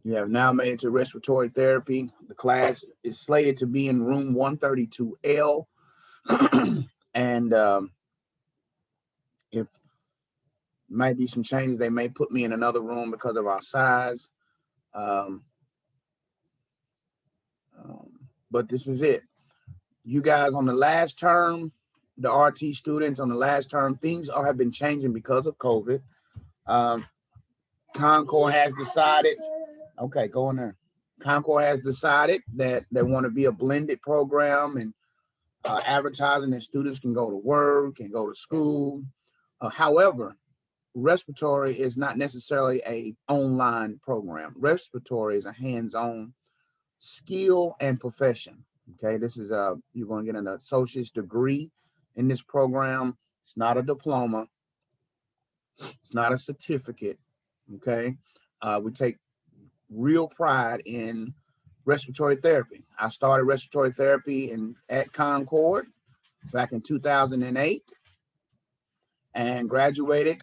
You have now made it to respiratory therapy. The class is slated to be in room 132L. And if might be some changes, they may put me in another room because of our size. Um, but this is it. You guys on the last term, the RT students on the last term, things have been changing because of COVID. Um, Concord has decided, okay, go in there. Concord has decided that they want to be a blended program and advertising that students can go to work and go to school. However, respiratory is not necessarily a online program. Respiratory is a hands-on skill and profession. Okay, this is you're going to get an associate's degree in this program. It's not a diploma. It's not a certificate. Okay, we take real pride in respiratory therapy. I started respiratory therapy at Concord back in 2008 and graduated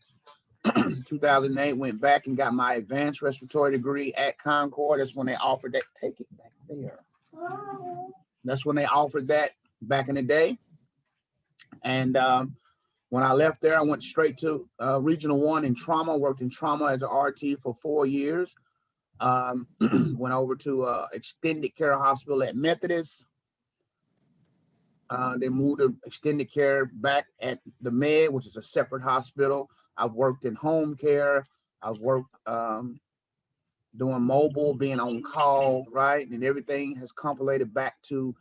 2008, went back and got my advanced respiratory degree at Concord. That's when they offered that. Take it back there. That's when they offered that back in the day. And when I left there, I went straight to Regional 1 in trauma, worked in trauma as an RT for 4 years. Went over to extended care hospital at Methodist. They moved to extended care back at the Med, which is a separate hospital. I've worked in home care. I've worked doing mobile, being on call, right? And everything has compilated back to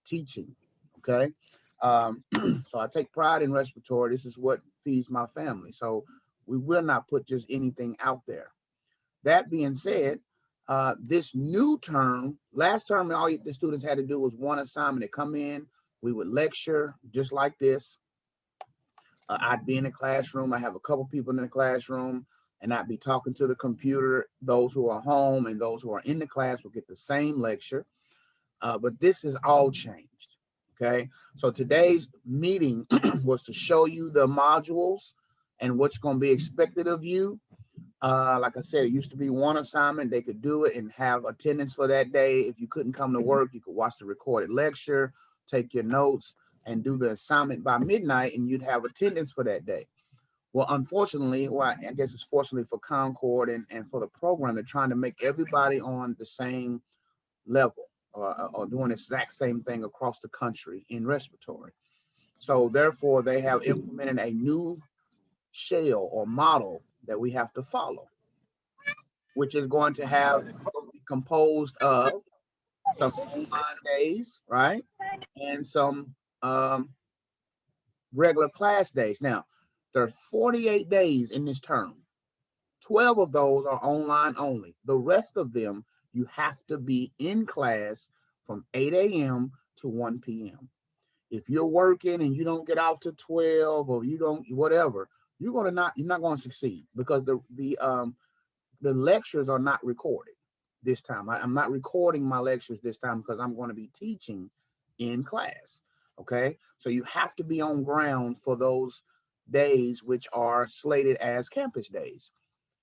teaching, okay? So I take pride in respiratory. This is what feeds my family. So we will not put just anything out there. That being said, this new term, last term, all the students had to do was one assignment. They come in, we would lecture just like this. I'd be in the classroom. I have a couple people in the classroom, and I'd be talking to the computer. Those who are home and those who are in the class will get the same lecture. But this has all changed. Okay. So today's meeting was to show you the modules and what's going to be expected of you. Like I said, it used to be one assignment. They could do it and have attendance for that day. If you couldn't come to work, you could watch the recorded lecture, take your notes, and do the assignment by midnight, and you'd have attendance for that day. Well, unfortunately, well, I guess it's fortunately for Concord and for the program, they're trying to make everybody on the same level or doing the exact same thing across the country in respiratory. So therefore, they have implemented a new shell or model that we have to follow, which is going to have composed of some online days, right? And some regular class days. Now, there's 48 days in this term. 12 of those are online only. The rest of them, you have to be in class from 8 a.m. to 1 p.m. If you're working and you don't get out to 12 or you don't, whatever, you're not going to succeed because the lectures are not recorded this time. I'm not recording my lectures this time because I'm going to be teaching in class. Okay. So you have to be on ground for those days, which are slated as campus days.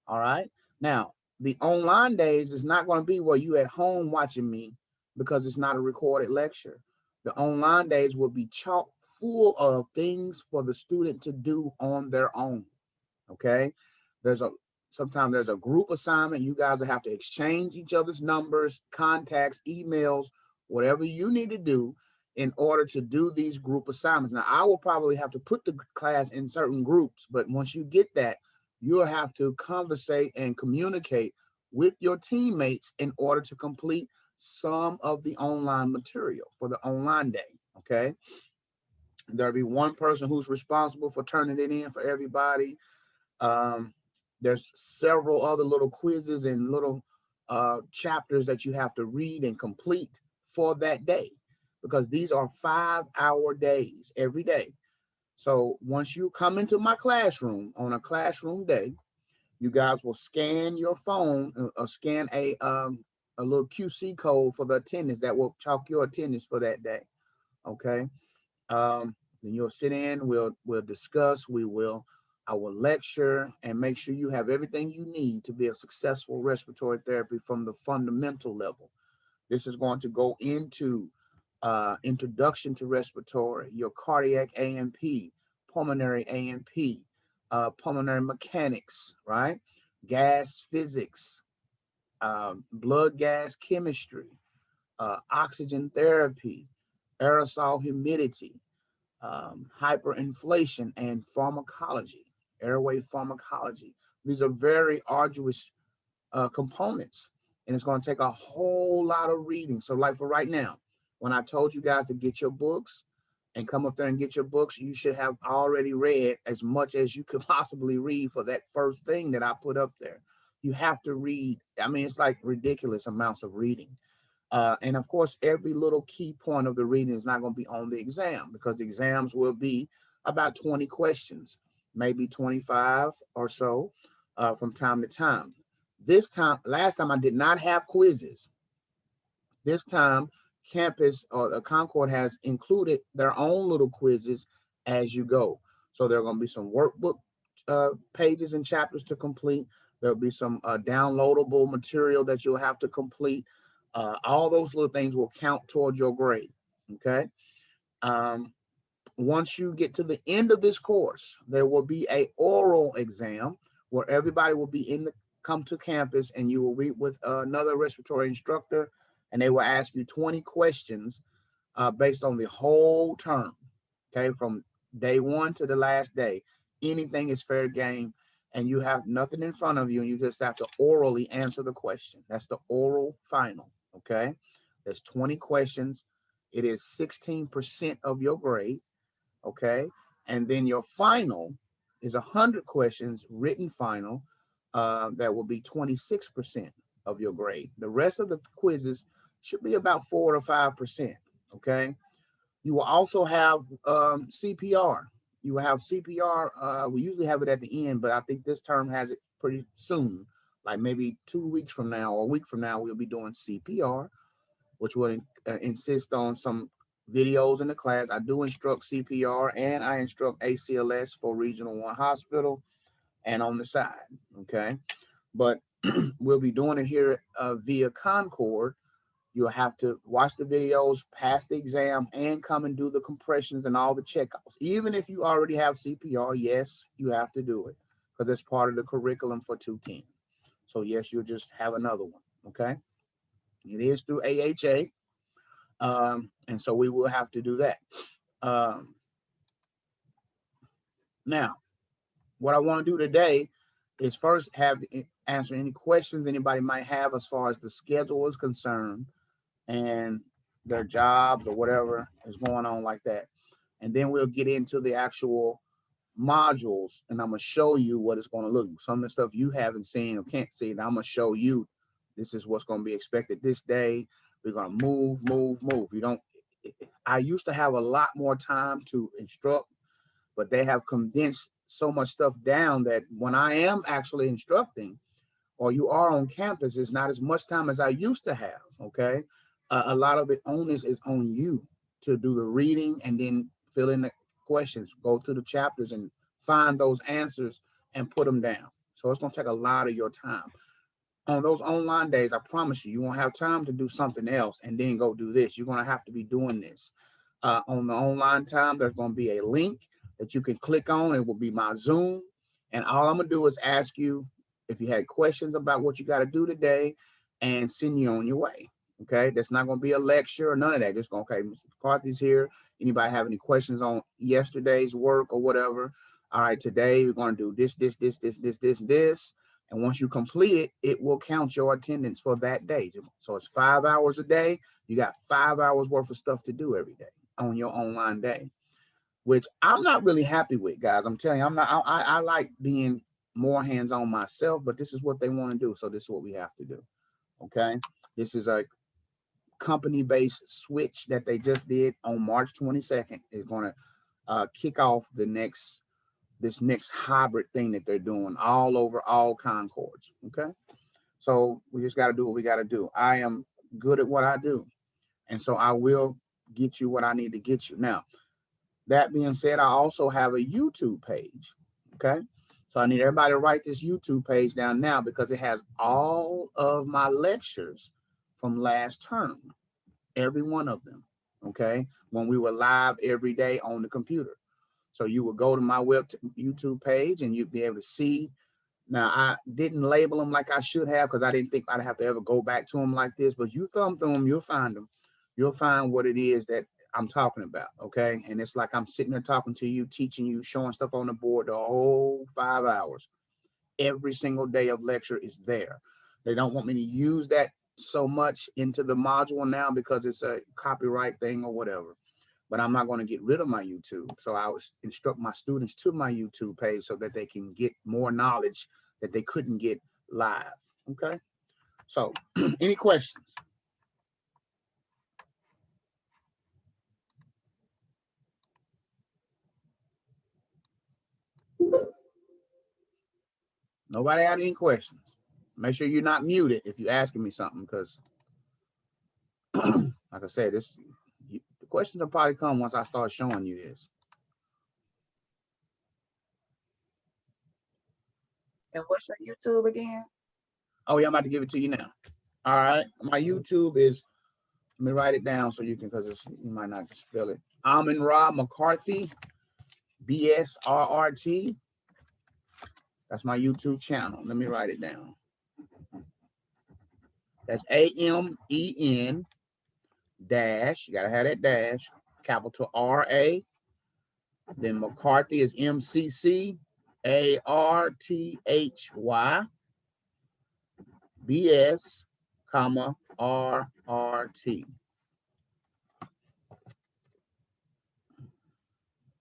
All right. Now, the online days is not going to be where you at home watching me because it's not a recorded lecture. The online days will be chock full of things for the student to do on their own. Okay. Sometimes there's a group assignment. You guys will have to exchange each other's numbers, contacts, emails, whatever you need to do in order to do these group assignments. Now, I will probably have to put the class in certain groups, but once you get that, you'll have to conversate and communicate with your teammates in order to complete some of the online material for the online day, okay? There'll be one person who's responsible for turning it in for everybody. There's several other little quizzes and little chapters that you have to read and complete for that day because these are 5-hour days every day. So once you come into my classroom on a classroom day, you guys will scan your phone or scan a little QC code for the attendance that will chalk your attendance for that day. Okay. Then you'll sit in, we'll discuss, we will I will lecture and make sure you have everything you need to be a successful respiratory therapy from the fundamental level. This is going to go into introduction to respiratory, your cardiac A&P, pulmonary A&P, pulmonary mechanics, right? Gas physics, blood gas chemistry, oxygen therapy, aerosol humidity, hyperinflation, and pharmacology, airway pharmacology. These are very arduous components, and it's going to take a whole lot of reading. So like for right now, when I told you guys to get your books and come up there and get your books, you should have already read as much as you could possibly read for that first thing that I put up there. You have to read. I mean, it's like ridiculous amounts of reading. And of course, every little key point of the reading is not going to be on the exam, because the exams will be about 20 questions, maybe 25 or so from time to time. This time, last time I did not have quizzes. This time, campus or the Concord has included their own little quizzes as you go. So there are going to be some workbook pages and chapters to complete. There'll be some downloadable material that you'll have to complete. All those little things will count towards your grade. Okay. Once you get to the end of this course, there will be an oral exam where everybody will be come to campus, and you will meet with another respiratory instructor, and they will ask you 20 questions based on the whole term. Okay, from day one to the last day. Anything is fair game, and you have nothing in front of you, and you just have to orally answer the question. That's the oral final. Okay, there's 20 questions. It is 16% of your grade. Okay, and then your final is 100 questions, written final, that will be 26% of your grade. The rest of the quizzes should be about 4 or 5%. Okay, you will also have CPR. You will have CPR. We usually have it at the end, but I think this term has it pretty soon, like maybe 2 weeks from now or a week from now. We'll be doing CPR, which will insist on some videos in the class. I do instruct CPR, and I instruct ACLS for Regional 1 Hospital and on the side. Okay, but we'll be doing it here via Concord. You'll have to watch the videos, pass the exam, and come and do the compressions and all the checkups. Even if you already have CPR, yes, you have to do it because it's part of the curriculum for 210. So yes, you'll just have another one. Okay, it is through AHA, and so we will have to do that. Now, what I want to do today is first answer any questions anybody might have as far as the schedule is concerned, and their jobs or whatever is going on like that. And then we'll get into the actual modules, and I'm going to show you what it's going to look like. Some of the stuff you haven't seen or can't see, and I'm going to show you this is what's going to be expected this day. We're going to move. You don't, I used to have a lot more time to instruct, but they have condensed so much stuff down that when I am actually instructing or you are on campus, it's not as much time as I used to have. Okay. A lot of the onus is on you to do the reading and then fill in the questions, go to the chapters and find those answers and put them down. So it's going to take a lot of your time. On those online days, I promise you, you won't have time to do something else and then go do this. You're going to have to be doing this. On the online time, there's going to be a link that you can click on. It will be my Zoom. And all I'm going to do is ask you if you had questions about what you got to do today and send you on your way. Okay, that's not going to be a lecture or none of that. Just going, okay, Mr. McCarthy's here. Anybody have any questions on yesterday's work or whatever? All right, today we're going to do this. And once you complete it, it will count your attendance for that day. So it's 5 hours a day. You got 5 hours worth of stuff to do every day on your online day, which I'm not really happy with, guys. I'm telling you, I like being more hands-on myself, but this is what they want to do. So this is what we have to do. Okay. This is a company-based switch that they just did on March 22nd. Is going to kick off this next hybrid thing that they're doing all over all Concords. Okay, so we just got to do what we got to do. I am good at what I do, and so I will get you what I need to get you. Now, that being said, I also have a YouTube page. Okay, So I need everybody to write this YouTube page down now because it has all of my lectures from last term, every one of them, okay? When we were live every day on the computer. So you would go to my YouTube page and you'd be able to see. Now, I didn't label them like I should have because I didn't think I'd have to ever go back to them like this, but you thumb through them, you'll find them. You'll find what it is that I'm talking about, okay? And it's like I'm sitting there talking to you, teaching you, showing stuff on the board the whole 5 hours. Every single day of lecture is there. They don't want me to use that so much into the module now because it's a copyright thing or whatever. But I'm not going to get rid of my YouTube. So I would instruct my students to my YouTube page so that they can get more knowledge that they couldn't get live. Okay. So any questions? Nobody had any questions? Make sure you're not muted if you're asking me something, because like I said, the questions will probably come once I start showing you this. And what's your YouTube again? Oh yeah, I'm about to give it to you now. All right, my YouTube is, let me write it down so you can, because you might not spell it. Amin-Ra McCarthy, BSRRT. That's my YouTube channel. Let me write it down. That's AMEN dash, you gotta have that dash, capital RA. Then McCarthy is MCCARTHY. BS, comma, RRT.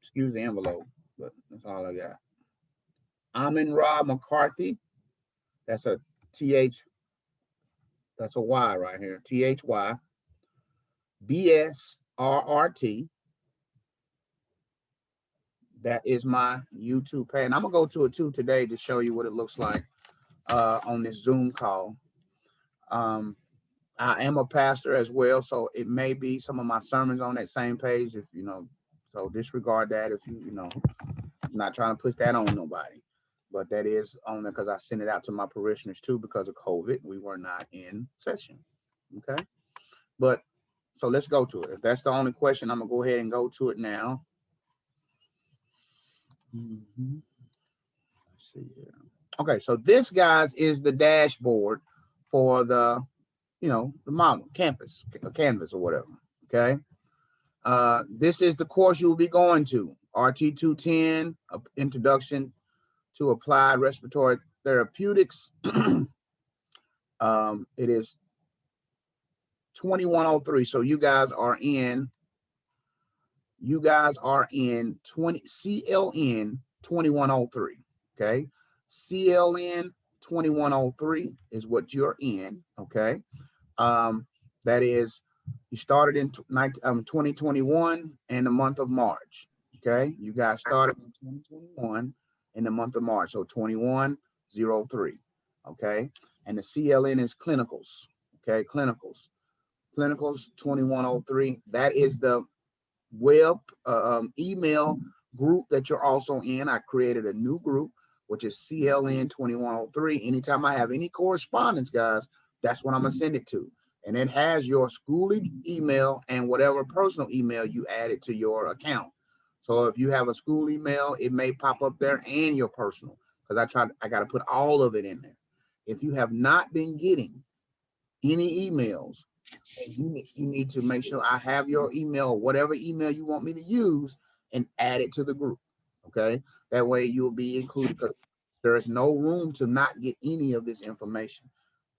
Excuse the envelope, but that's all I got. Amin-Ra McCarthy. That's a TH, that's a Y right here. THY. BSRRT. That is my YouTube page. And I'm gonna go to it too today to show you what it looks like on this Zoom call. I am a pastor as well, so it may be some of my sermons on that same page, if you know, so disregard that if you know, I'm not trying to push that on nobody, but that is on there because I sent it out to my parishioners too because of COVID. We were not in session. Okay. But so let's go to it. If that's the only question, I'm gonna go ahead and go to it now. Let's see here. Okay, so this, guys, is the dashboard for the, you know, the model campus, canvas or whatever. Okay. This is the course you will be going to, RT 210, Introduction to Applied Respiratory Therapeutics. It is 2103. So you guys are in 20 CLN 2103. Okay. CLN 2103 is what you're in. Okay. That is, you started in 2021 in the month of March. Okay. You guys started in 2021 in the month of March. So 2103. Okay. And the CLN is clinicals. Okay. Clinicals 2103. That is the web email group that you're also in. I created a new group, which is CLN 2103. Anytime I have any correspondence, guys, that's what I'm gonna send it to. And it has your school email and whatever personal email you added to your account. So if you have a school email, it may pop up there, and your personal, because I got to put all of it in there. If you have not been getting any emails, you need to make sure I have your email or whatever email you want me to use and add it to the group. Okay. That way you'll be included, because there is no room to not get any of this information.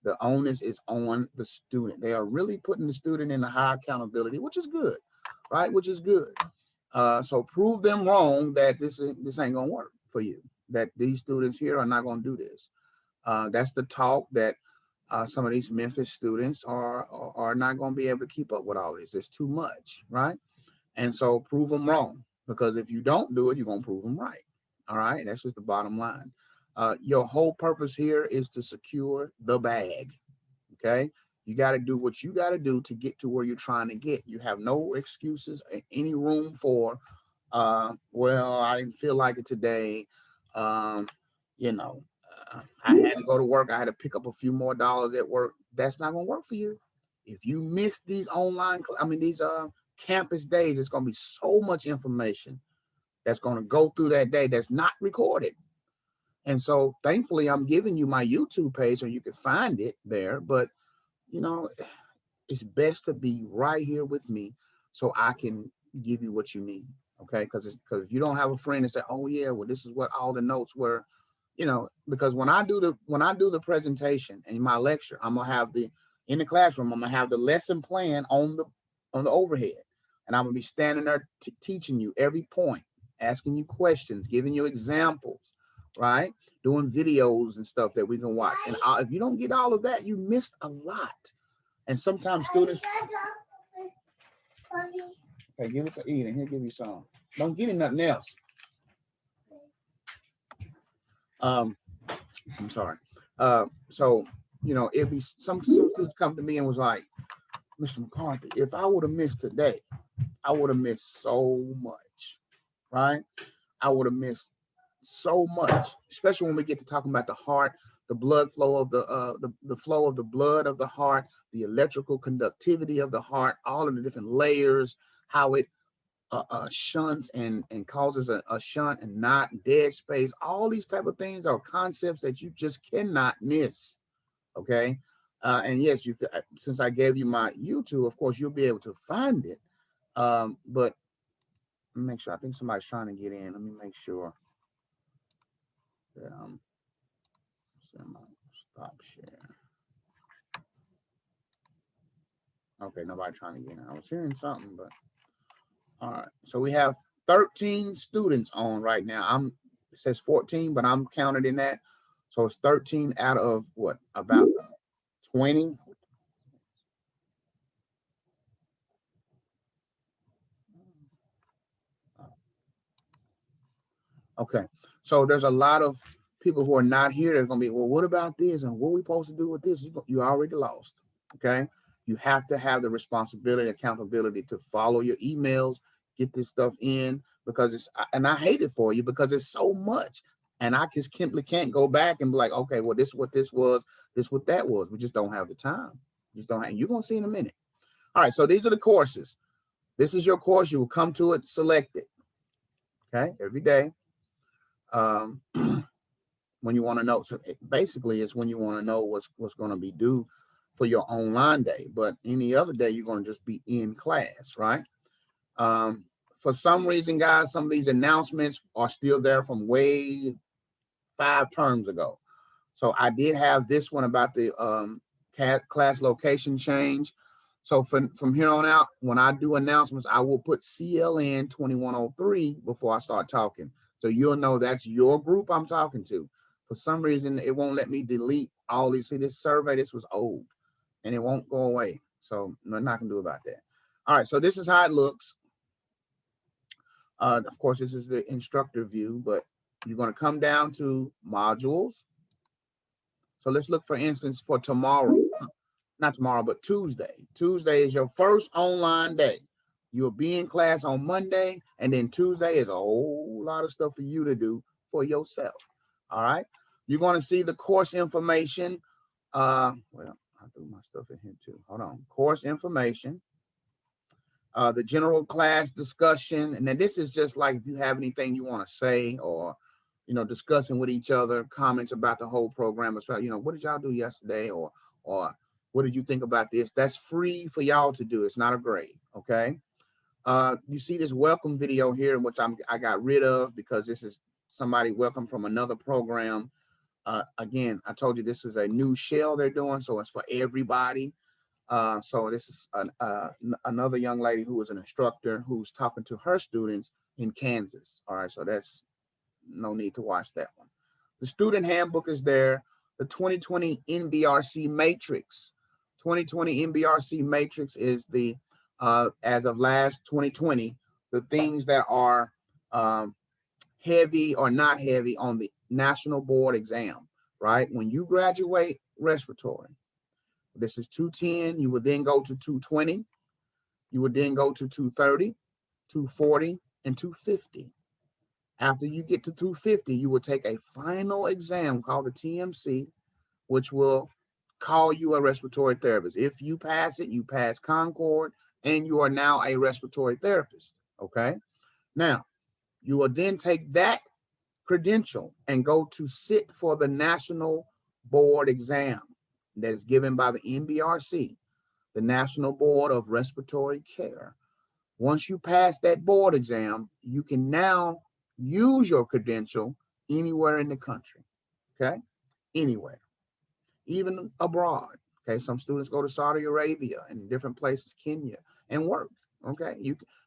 The onus is on the student. They are really putting the student in a high accountability, which is good, right? Which is good. So prove them wrong that this ain't gonna work for you, that these students here are not gonna do this. That's the talk that some of these Memphis students are not going to be able to keep up with all this. It's too much, right? And so prove them wrong, because if you don't do it, you're going to prove them right. All right, that's just the bottom line. Your whole purpose here is to secure the bag. Okay, you got to do what you got to do to get to where you're trying to get. You have no excuses, any room for, well, I didn't feel like it today. you know, I had to go to work. I had to pick up a few more dollars at work. That's not going to work for you. If you miss these these campus days, it's going to be so much information that's going to go through that day that's not recorded. And so thankfully, I'm giving you my YouTube page so you can find it there. But, you know, it's best to be right here with me so I can give you what you need. Okay. Because if you don't have a friend and say, oh yeah, well, this is what all the notes were, because when I do the presentation in my lecture, I'm gonna have in the classroom, I'm gonna have the lesson plan on the overhead. And I'm gonna be standing there teaching you every point, asking you questions, giving you examples, right? Doing videos and stuff that we can watch. And if you don't get all of that, you missed a lot. And sometimes students, okay, give it to Eden. He'll give you some. Don't give him nothing else. I'm sorry. So it'd be some students come to me and was like, Mr. McCarthy, if I would have missed today, I would have missed so much, right? I would have missed so much, especially when we get to talking about the heart, the blood flow of the flow of the blood of the heart, the electrical conductivity of the heart, all of the different layers, how it shunts and causes a shunt and not dead space. All these type of things are concepts that you just cannot miss. Okay. And yes, since I gave you my YouTube, of course, you'll be able to find it. But make sure, I think somebody's trying to get in. Let me make sure that stop share. Okay, nobody trying to get in. I was hearing something, but all right. So we have 13 students on right now. It says 14, but I'm counted in that. So it's 13 out of what, about 20? Okay. So there's a lot of people who are not here. They're going to be, well, what about this? And what are we supposed to do with this? You already lost. Okay. You have to have the responsibility, accountability to follow your emails, get this stuff in, because and I hate it for you because it's so much. And I just simply can't go back and be like, okay, well, this is what this was, this is what that was. We just don't have the time. Just don't have, you're going to see in a minute. All right. So these are the courses. This is your course. You will come to it, select it. Okay. Every day. When you want to know, so basically it's when you want to know what's going to be due for your online day. But any other day, you're going to just be in class, right? For some reason, guys, some of these announcements are still there from way 5 terms ago. So I did have this one about the class location change. So from here on out, when I do announcements, I will put Cln2103 before I start talking. So you'll know that's your group I'm talking to. For some reason, it won't let me delete all these. See, this survey, this was old, and it won't go away. So nothing I can do about that. All right, so this is how it looks. Of course, this is the instructor view, but you're going to come down to modules. So let's look, for instance, for tomorrow. Not tomorrow, but Tuesday. Tuesday is your first online day. You'll be in class on Monday, and then Tuesday is a whole lot of stuff for you to do for yourself. All right. You're going to see the course information. Well, I threw my stuff in here too. Hold on. Course information. The general class discussion. And then this is just like if you have anything you want to say, or, discussing with each other, comments about the whole program, about, what did y'all do yesterday? Or what did you think about this? That's free for y'all to do. It's not a grade. Okay. You see this welcome video here, which I got rid of because this is somebody welcome from another program. Again, I told you this is a new shell they're doing, so it's for everybody. So this is another young lady who is an instructor who's talking to her students in Kansas. All right, so that's no need to watch that one. The student handbook is there. The 2020 NBRC matrix. 2020 NBRC matrix is the, as of last 2020, the things that are heavy or not heavy on the national board exam, right? When you graduate respiratory, this is 210, you would then go to 220, you would then go to 230, 240, and 250. After you get to 250, you will take a final exam called the TMC, which will call you a respiratory therapist. If you pass it, you pass Concord, and you are now a respiratory therapist. Okay. Now, you will then take that credential and go to sit for the national board exam that is given by the NBRC, the National Board of Respiratory Care. Once you pass that board exam, you can now use your credential anywhere in the country. Okay. Anywhere, even abroad. Okay, some students go to Saudi Arabia and different places, Kenya, and work. Okay,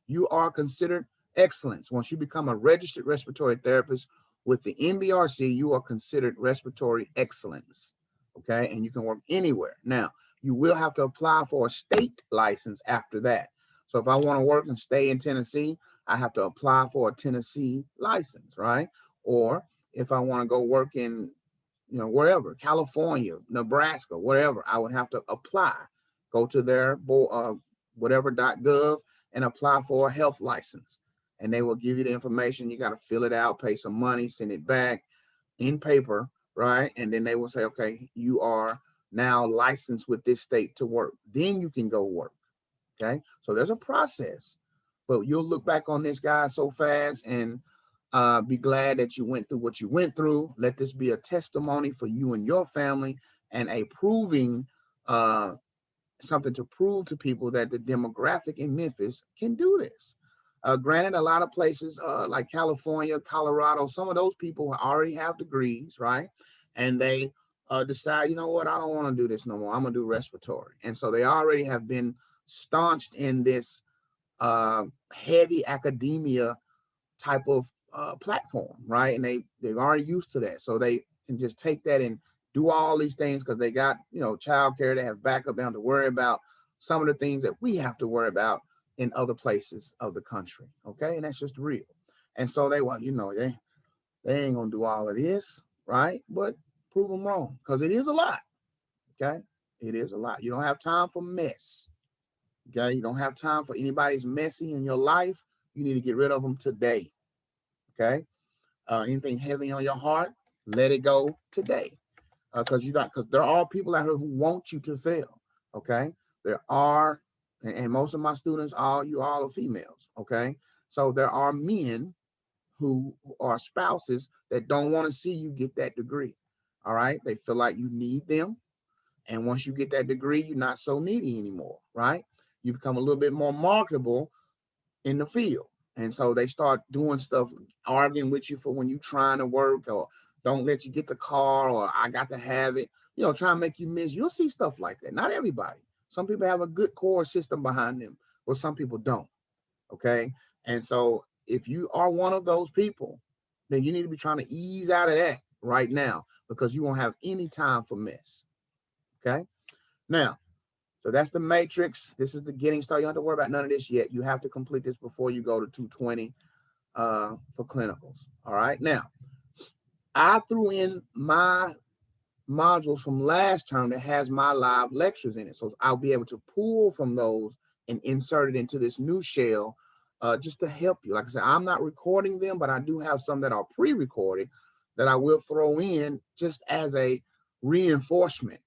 you are considered excellence. Once you become a registered respiratory therapist with the NBRC, you are considered respiratory excellence. Okay, and you can work anywhere. Now, you will have to apply for a state license after that. So if I want to work and stay in Tennessee, I have to apply for a Tennessee license, right? Or if I want to go work in wherever, California, Nebraska, wherever, I would have to apply, go to their whatever.gov and apply for a health license. And they will give you the information. You got to fill it out, pay some money, send it back in paper, right? And then they will say, okay, you are now licensed with this state to work. Then you can go work. Okay. So there's a process, but you'll look back on this guy so fast and be glad that you went through what you went through. Let this be a testimony for you and your family, and a proving something to prove to people that the demographic in Memphis can do this. Granted, a lot of places like California, Colorado, some of those people already have degrees, right? And they decide, you know what, I don't want to do this no more. I'm going to do respiratory. And so they already have been staunched in this heavy academia type of platform, right? And they're already used to that. So they can just take that and do all these things because they got, childcare, they have backup, they don't have to worry about some of the things that we have to worry about in other places of the country. Okay. And that's just real. And so they want, they ain't gonna do all of this, right? But prove them wrong, because it is a lot. Okay. It is a lot. You don't have time for mess. Okay. You don't have time for anybody's messy in your life. You need to get rid of them today. Okay. Anything heavy on your heart, let it go today. Because there are people out here who want you to fail. Okay. There are, and most of my students, you all are females. Okay. So there are men who are spouses that don't want to see you get that degree. All right. They feel like you need them. And once you get that degree, you're not so needy anymore. Right. You become a little bit more marketable in the field. And so they start doing stuff, arguing with you for when you're trying to work, or don't let you get the car, or I got to have it, trying to make you miss. You'll see stuff like that. Not everybody. Some people have a good core system behind them, but some people don't. Okay. And so if you are one of those people, then you need to be trying to ease out of that right now, because you won't have any time for mess. Okay. Now, so that's the matrix. This is the getting started. You don't have to worry about none of this yet. You have to complete this before you go to 220 for clinicals. All right. Now, I threw in my modules from last term that has my live lectures in it. So I'll be able to pull from those and insert it into this new shell just to help you. Like I said, I'm not recording them, but I do have some that are pre-recorded that I will throw in just as a reinforcement.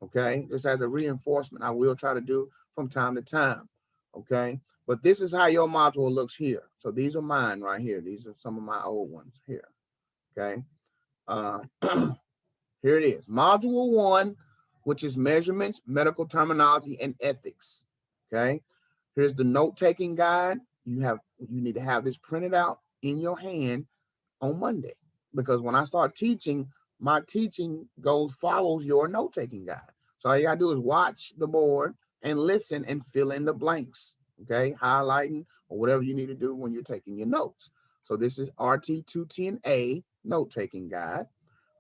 Okay, just as a reinforcement, I will try to do from time to time. Okay, but this is how your module looks here. So these are mine right here. These are some of my old ones here. Okay, here it is. Module 1, which is measurements, medical terminology, and ethics. Okay, here's the note-taking guide. You need to have this printed out in your hand on Monday, because when I start teaching, my teaching follows your note-taking guide. So all you gotta do is watch the board and listen and fill in the blanks, okay? Highlighting or whatever you need to do when you're taking your notes. So this is RT 210A note-taking guide,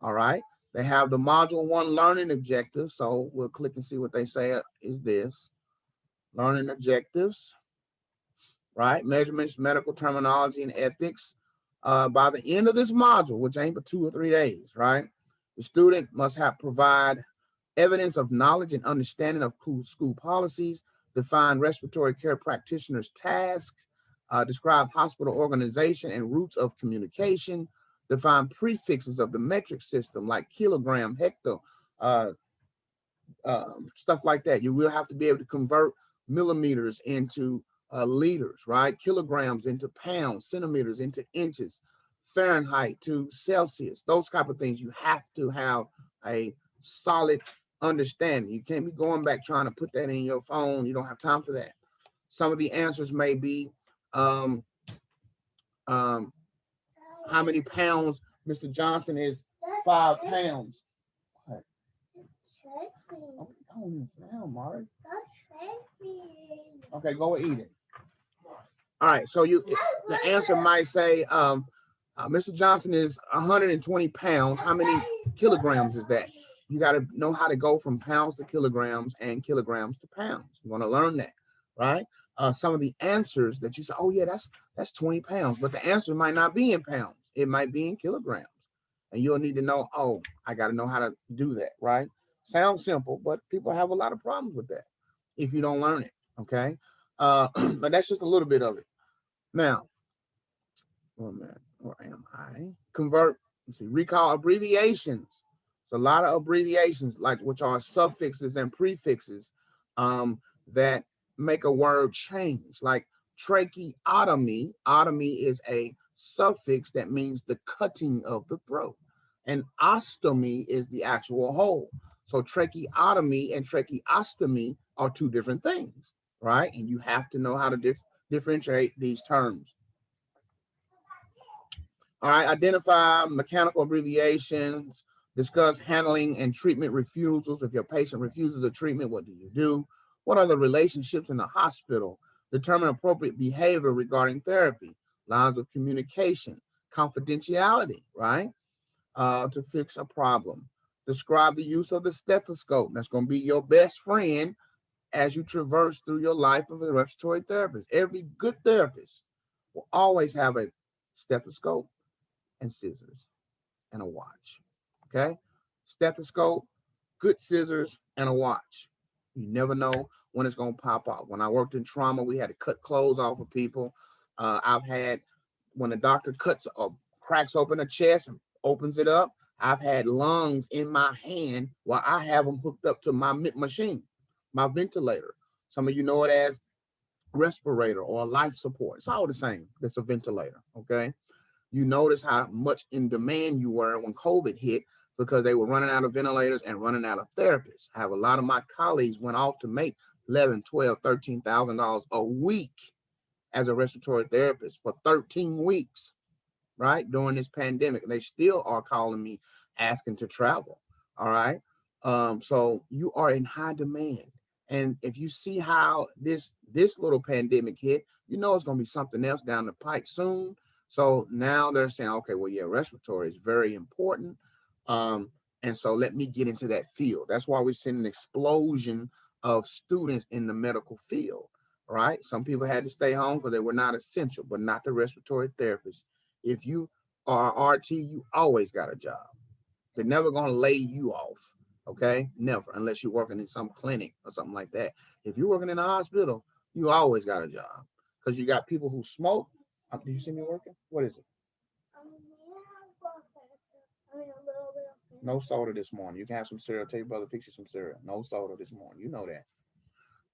all right? They have the module 1 learning objectives. So we'll click and see what they say is this. Learning objectives, right? Measurements, medical terminology, and ethics. By the end of this module, which ain't but 2 or 3 days, right? The student must provide evidence of knowledge and understanding of school policies, define respiratory care practitioners' tasks, Describe hospital organization and routes of communication. Define prefixes of the metric system like kilogram, hecto, uh, stuff like that. You will have to be able to convert millimeters into liters, right? Kilograms into pounds, centimeters into inches, Fahrenheit to Celsius, those type of things. You have to have a solid understanding. You can't be going back trying to put that in your phone. You don't have time for that. Some of the answers may be um, how many pounds Mr. Johnson is 5 pounds. What? Okay, calm down, Mark. Okay, go eat it. All right, so the answer might say, Mr. Johnson is 120 pounds. How many kilograms is that? You got to know how to go from pounds to kilograms and kilograms to pounds. You're going to learn that, right? Some of the answers that you say, oh yeah, that's 20 pounds, but the answer might not be in pounds. It might be in kilograms, and you'll need to know, oh, I got to know how to do that, right? Sounds simple, but people have a lot of problems with that if you don't learn it, okay? But that's just a little bit of it. Now, oh man, where am I? Convert, let's see, recall abbreviations. There's a lot of abbreviations, like which are suffixes and prefixes that make a word change. Like tracheotomy, otomy is a suffix that means the cutting of the throat. And ostomy is the actual hole. So tracheotomy and tracheostomy are two different things, right? And you have to know how to differentiate these terms. All right, identify mechanical abbreviations, discuss handling and treatment refusals. If your patient refuses a treatment, what do you do? What are the relationships in the hospital? Determine appropriate behavior regarding therapy, lines of communication, confidentiality, right? To fix a problem. Describe the use of the stethoscope. That's going to be your best friend as you traverse through your life of a respiratory therapist. Every good therapist will always have a stethoscope and scissors and a watch. Okay? Stethoscope, good scissors, and a watch. You never know when it's going to pop off. When I worked in trauma, we had to cut clothes off of people. I've had, when the doctor cuts or cracks open a chest and opens it up, I've had lungs in my hand while I have them hooked up to my machine, my ventilator. Some of you know it as respirator or life support. It's all the same. It's a ventilator, okay? You notice how much in demand you were when COVID hit because they were running out of ventilators and running out of therapists. I have a lot of my colleagues went off to make $11,000, $12,000, $13,000 a week as a respiratory therapist for 13 weeks, right, during this pandemic. They still are calling me asking to travel, all right? So you are in high demand. And if you see how this little pandemic hit, you know it's going to be something else down the pike soon. So now they're saying, okay, well, yeah, respiratory is very important. And so let me get into that field. That's why we're seeing an explosion of students in the medical field, right? Some people had to stay home because they were not essential, but not the respiratory therapist. If you are RT, you always got a job. They're never going to lay you off, okay? Never, unless you're working in some clinic or something like that. If you're working in a hospital, you always got a job because you got people who smoke. Do you see me working? What is it? No soda this morning. You can have some cereal. Tell your brother fix you some cereal. No soda this morning. You know that.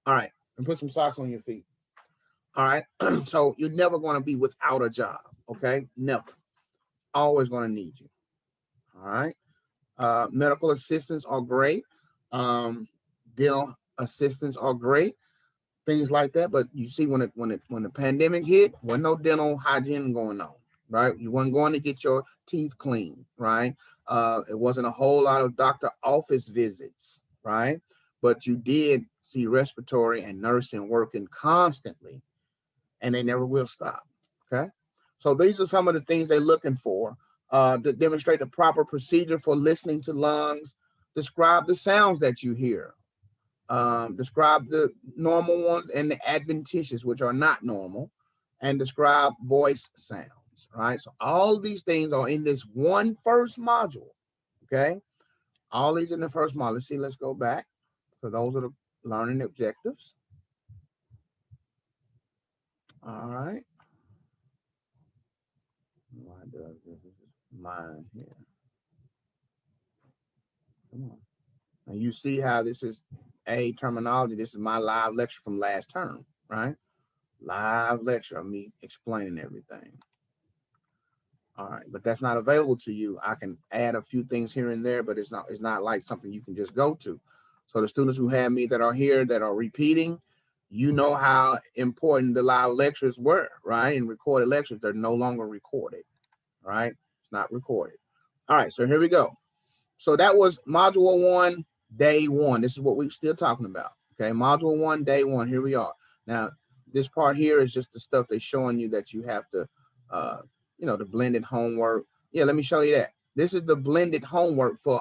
All right. And put some socks on your feet. All right. So you're never going to be without a job. Okay. Never. Always going to need you. All right. Medical assistants are great. Dental assistants are great. Things like that. But you see, when the pandemic hit, wasn't no dental hygiene going on, right? You weren't going to get your teeth cleaned, right? It wasn't a whole lot of doctor office visits, right? But you did see respiratory and nursing working constantly, and they never will stop. Okay, so these are some of the things they're looking for to demonstrate the proper procedure for listening to lungs. Describe the sounds that you hear. Describe the normal ones and the adventitious, which are not normal, and describe voice sounds. Right. So all these things are in this one first module. Okay. All these in the first module. Let's see. Let's go back. So those are the learning objectives. All right. does this. This is mine here. Come on. And you see how this is a terminology. This is my live lecture from last term, right? Live lecture of me explaining everything. All right, but that's not available to you. I can add a few things here and there, but it's not like something you can just go to. So the students who have me that are here that are repeating, you know how important the live lectures were, right? And recorded lectures, they're no longer recorded, right? It's not recorded. All right, so here we go. So that was module 1, day 1. This is what we're still talking about. Okay, module 1, day 1. Here we are. Now, this part here is just the stuff they're showing you that you have to, the blended homework. Yeah, let me show you that. This is the blended homework for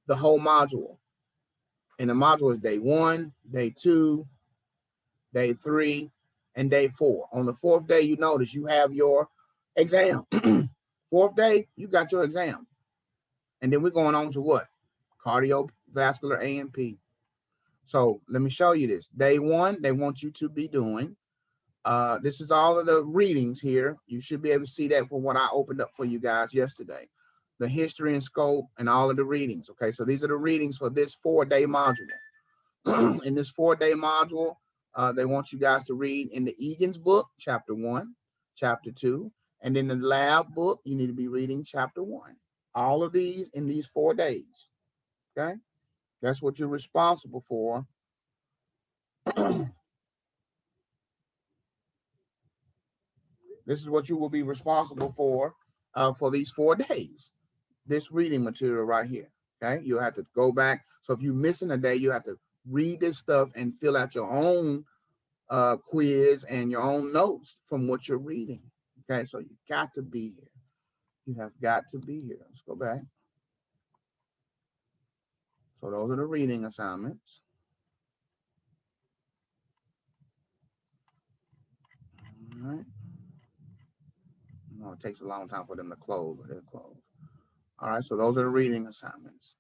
the whole module. And the module is day 1, day 2, day 3, and day 4. On the 4th day, you notice you have your exam. 4th day, you got your exam. And then we're going on to what? Cardiovascular A&P. So let me show you this. Day 1, they want you to be doing, this is all of the readings here. You should be able to see that from what I opened up for you guys yesterday. The history and scope and all of the readings. Okay, so these are the readings for this 4-day module. In this 4-day module, they want you guys to read in the Egan's book, chapter 1, chapter 2, and in the lab book, you need to be reading chapter 1. All of these in these 4 days. Okay, that's what you're responsible for. This is what you will be responsible for these 4 days. This reading material right here. Okay, you'll have to go back. So if you're missing a day, you have to read this stuff and fill out your own quiz and your own notes from what you're reading. Okay, so you got to be here. You have got to be here. Let's go back. So those are the reading assignments. All right. No, it takes a long time for them to close, but they're closed. All right, so those are the reading assignments.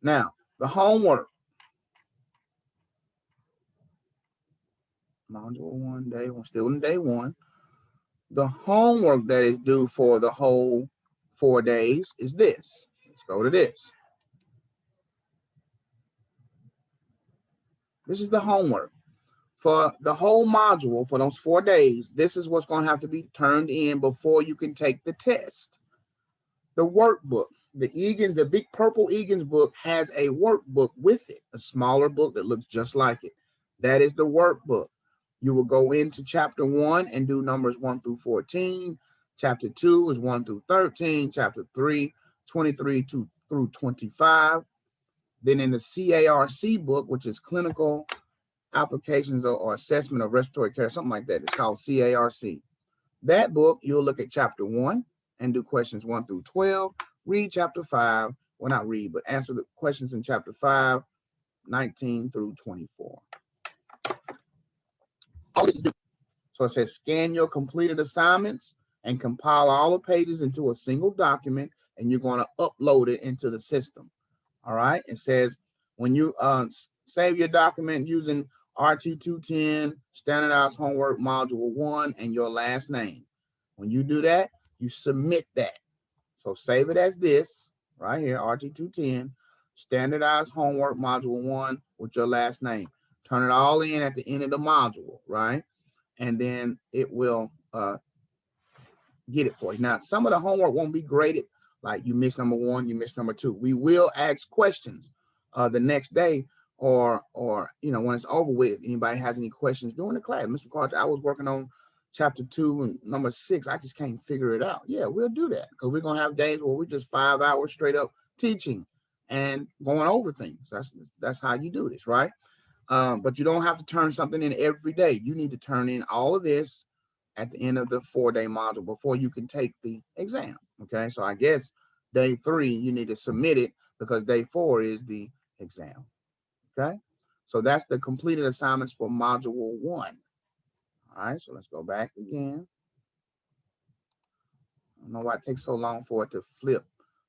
Now, the homework. Module 1, day 1, still in day 1. The homework that is due for the whole 4 days is this. Let's go to this. This is the homework. For the whole module, for those 4 days, this is what's going to have to be turned in before you can take the test. The workbook, the big purple Egan's book has a workbook with it, a smaller book that looks just like it. That is the workbook. You will go into chapter 1 and do numbers 1 through 14. Chapter 2 is 1 through 13. Chapter 3, 23 through 25. Then in the CARC book, which is Clinical Applications or Assessment of Respiratory Care, something like that. It's called CARC. That book, you'll look at chapter 1 and do questions 1 through 12. Read chapter 5. Well, not read, but answer the questions in chapter 5, 19 through 24. So it says scan your completed assignments and compile all the pages into a single document, and you're going to upload it into the system. All right. It says when you save your document using RT210, standardized homework module 1, and your last name. When you do that, you submit that. So save it as this right here, RT210, standardized homework module 1 with your last name. Turn it all in at the end of the module, right? And then it will get it for you. Now, some of the homework won't be graded, like you missed number 1, you missed number 2. We will ask questions the next day or when it's over with. Anybody has any questions during the class? Mr. Carter, I was working on chapter 2 and number 6. I just can't figure it out. Yeah, we'll do that because we're going to have days where we're just 5 hours straight up teaching and going over things. That's how you do this, right? But you don't have to turn something in every day. You need to turn in all of this at the end of the 4-day module before you can take the exam. Okay, so I guess day 3, you need to submit it because day 4 is the exam. Okay, so that's the completed assignments for module 1. All right, so let's go back again. I don't know why it takes so long for it to flip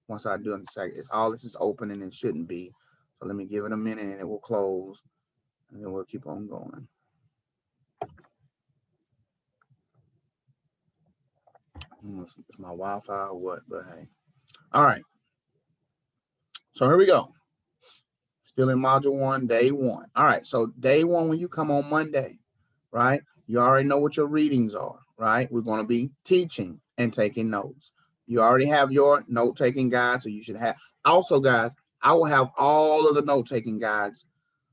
once I do it. It's all this is open and it shouldn't be. So let me give it a minute and it will close and then we'll keep on going. I don't know if it's my Wi-Fi or what, but hey. All right. So here we go. Still in module 1, day 1. All right. So day 1, when you come on Monday, right? You already know what your readings are, right? We're going to be teaching and taking notes. You already have your note-taking guide, so you should have. Also, guys, I will have all of the note-taking guides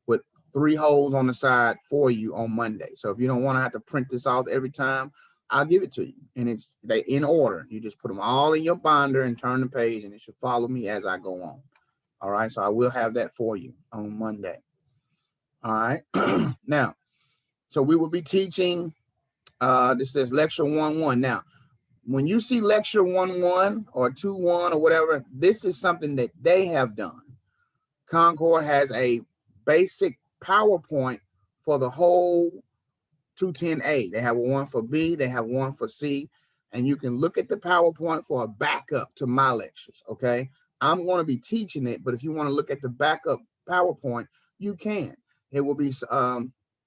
with 3 holes on the side for you on Monday. So if you don't want to have to print this out every time, I'll give it to you. And it's they in order. You just put them all in your binder and turn the page, and it should follow me as I go on. All right, so I will have that for you on Monday. All right. Now, so we will be teaching, this is lecture 1-1. Now, when you see lecture 1-1 or 2-1 or whatever, this is something that they have done. Concord has a basic PowerPoint for the whole 210A. They have one for B, they have one for C, and you can look at the PowerPoint for a backup to my lectures, okay? I'm going to be teaching it, but if you want to look at the backup PowerPoint, you can. It will be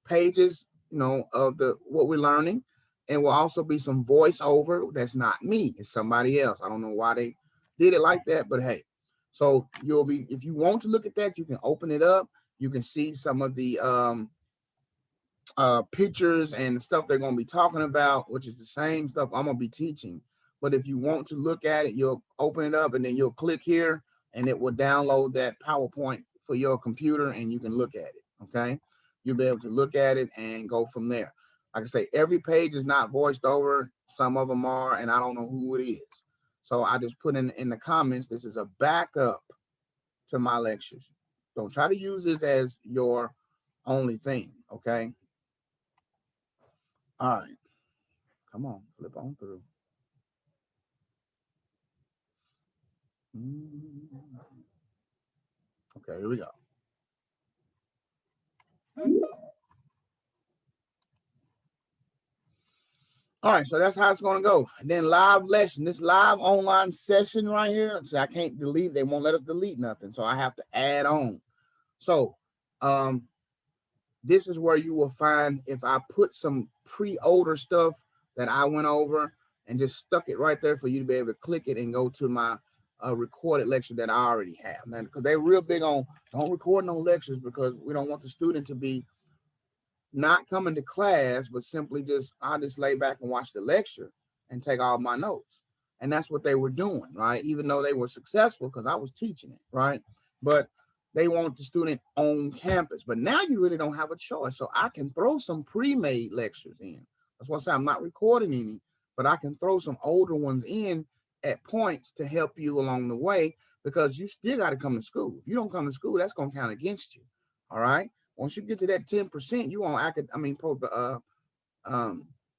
pages, you know, of what we're learning, and will also be some voiceover. That's not me, it's somebody else. I don't know why they did it like that, but hey. So you'll be, if you want to look at that, you can open it up. You can see some of the pictures and stuff they're going to be talking about, which is the same stuff I'm going to be teaching. But if you want to look at it, you'll open it up and then you'll click here and it will download that PowerPoint for your computer and you can look at it. Okay. You'll be able to look at it and go from there. Like I say, every page is not voiced over. Some of them are, and I don't know who it is. So I just put in the comments, this is a backup to my lectures. Don't try to use this as your only thing. Okay. All right, come on, flip on through. Okay, here we go. All right, so that's how it's going to go. And then live lesson, this live online session right here. So I can't delete, they won't let us delete nothing. So I have to add on. So this is where you will find, if I put some pre-order stuff that I went over and just stuck it right there for you to be able to click it and go to my recorded lecture that I already have. Now, because they're real big on don't record no lectures because we don't want the student to be not coming to class, but simply I'll just lay back and watch the lecture and take all my notes. And that's what they were doing, right? Even though they were successful because I was teaching it, right? But they want the student on campus. But now you really don't have a choice. So I can throw some pre-made lectures in. That's why I say I'm not recording any, but I can throw some older ones in at points to help you along the way because you still got to come to school. If you don't come to school, that's going to count against you. All right. Once you get to that 10%, you want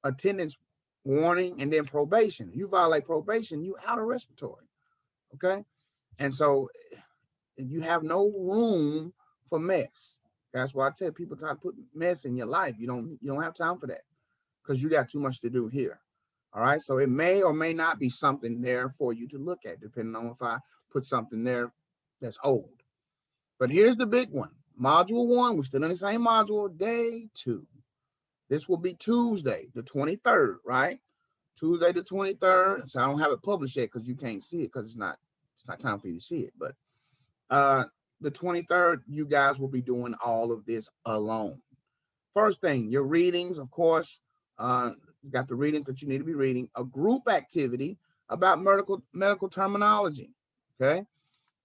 attendance warning and then probation. You violate probation, you out of respiratory. Okay. And so you have no room for mess. That's why I tell people try to put mess in your life. You don't have time for that because you got too much to do here. All right. So it may or may not be something there for you to look at, depending on if I put something there that's old. But here's the big one. Module 1, we're still in the same module, day 2. This will be Tuesday, the 23rd, right? Tuesday the 23rd. So I don't have it published yet because you can't see it because it's not time for you to see it. But the 23rd, you guys will be doing all of this alone. First thing, your readings, of course, you got the readings that you need to be reading. A group activity about medical terminology, okay?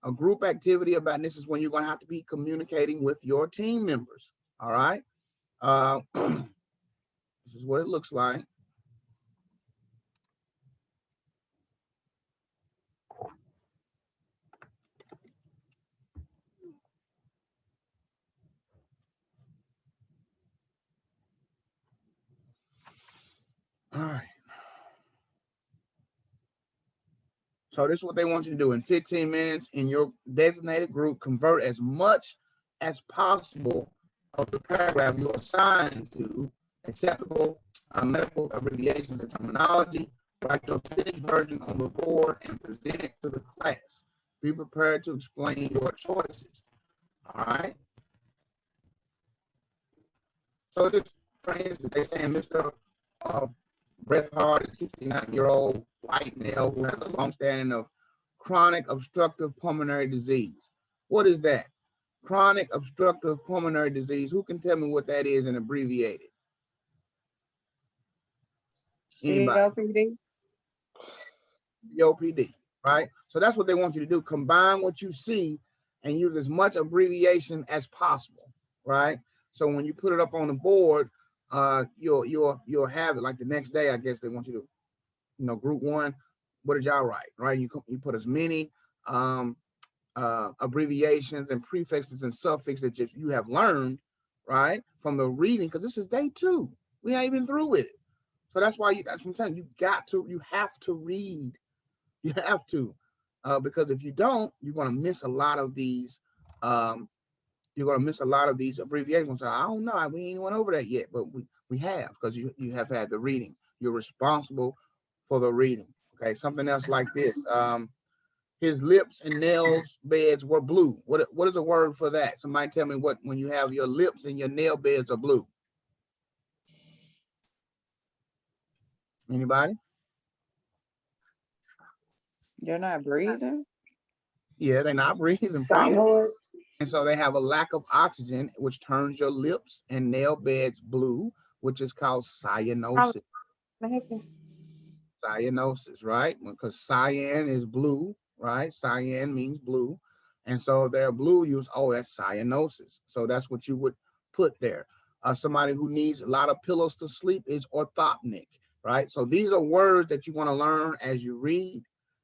A group activity about this is when you're going to have to be communicating with your team members. All right. This is what it looks like. All right. So this is what they want you to do in 15 minutes in your designated group. Convert as much as possible of the paragraph you're assigned to acceptable medical abbreviations and terminology. Write your finished version on the board and present it to the class. Be prepared to explain your choices. All right. So this, for instance, they're saying Mr. Breath Hard, a 69-year-old white male who has a long-standing of chronic obstructive pulmonary disease. What is that? Chronic obstructive pulmonary disease. Who can tell me what that is and abbreviate it? Anybody? COPD. COPD, right? So that's what they want you to do. Combine what you see and use as much abbreviation as possible, right? So when you put it up on the board, you'll have it like the next day. I guess they want you to, group one. What did y'all write, right? You put as many abbreviations and prefixes and suffixes that you have learned, right, from the reading, because this is day 2. We ain't even through with it. So that's why that's what I'm telling you. You have to read. You have to, because if you don't, you're going to miss a lot of these. You're going to miss a lot of these abbreviations. So I don't know. We ain't went over that yet, but we have, because you have had the reading. You're responsible for the reading. Okay. Something else like this. His lips and nails beds were blue. What is a word for that? Somebody tell me what when you have your lips and your nail beds are blue. Anybody? You're not breathing? Yeah, they're not breathing. Somewhat. And so they have a lack of oxygen, which turns your lips and nail beds blue, which is called cyanosis. Cyanosis, right? Because cyan is blue, right? Cyan means blue. And so they're blue, that's cyanosis. So that's what you would put there. Somebody who needs a lot of pillows to sleep is orthopnic, right? So these are words that you want to learn as you read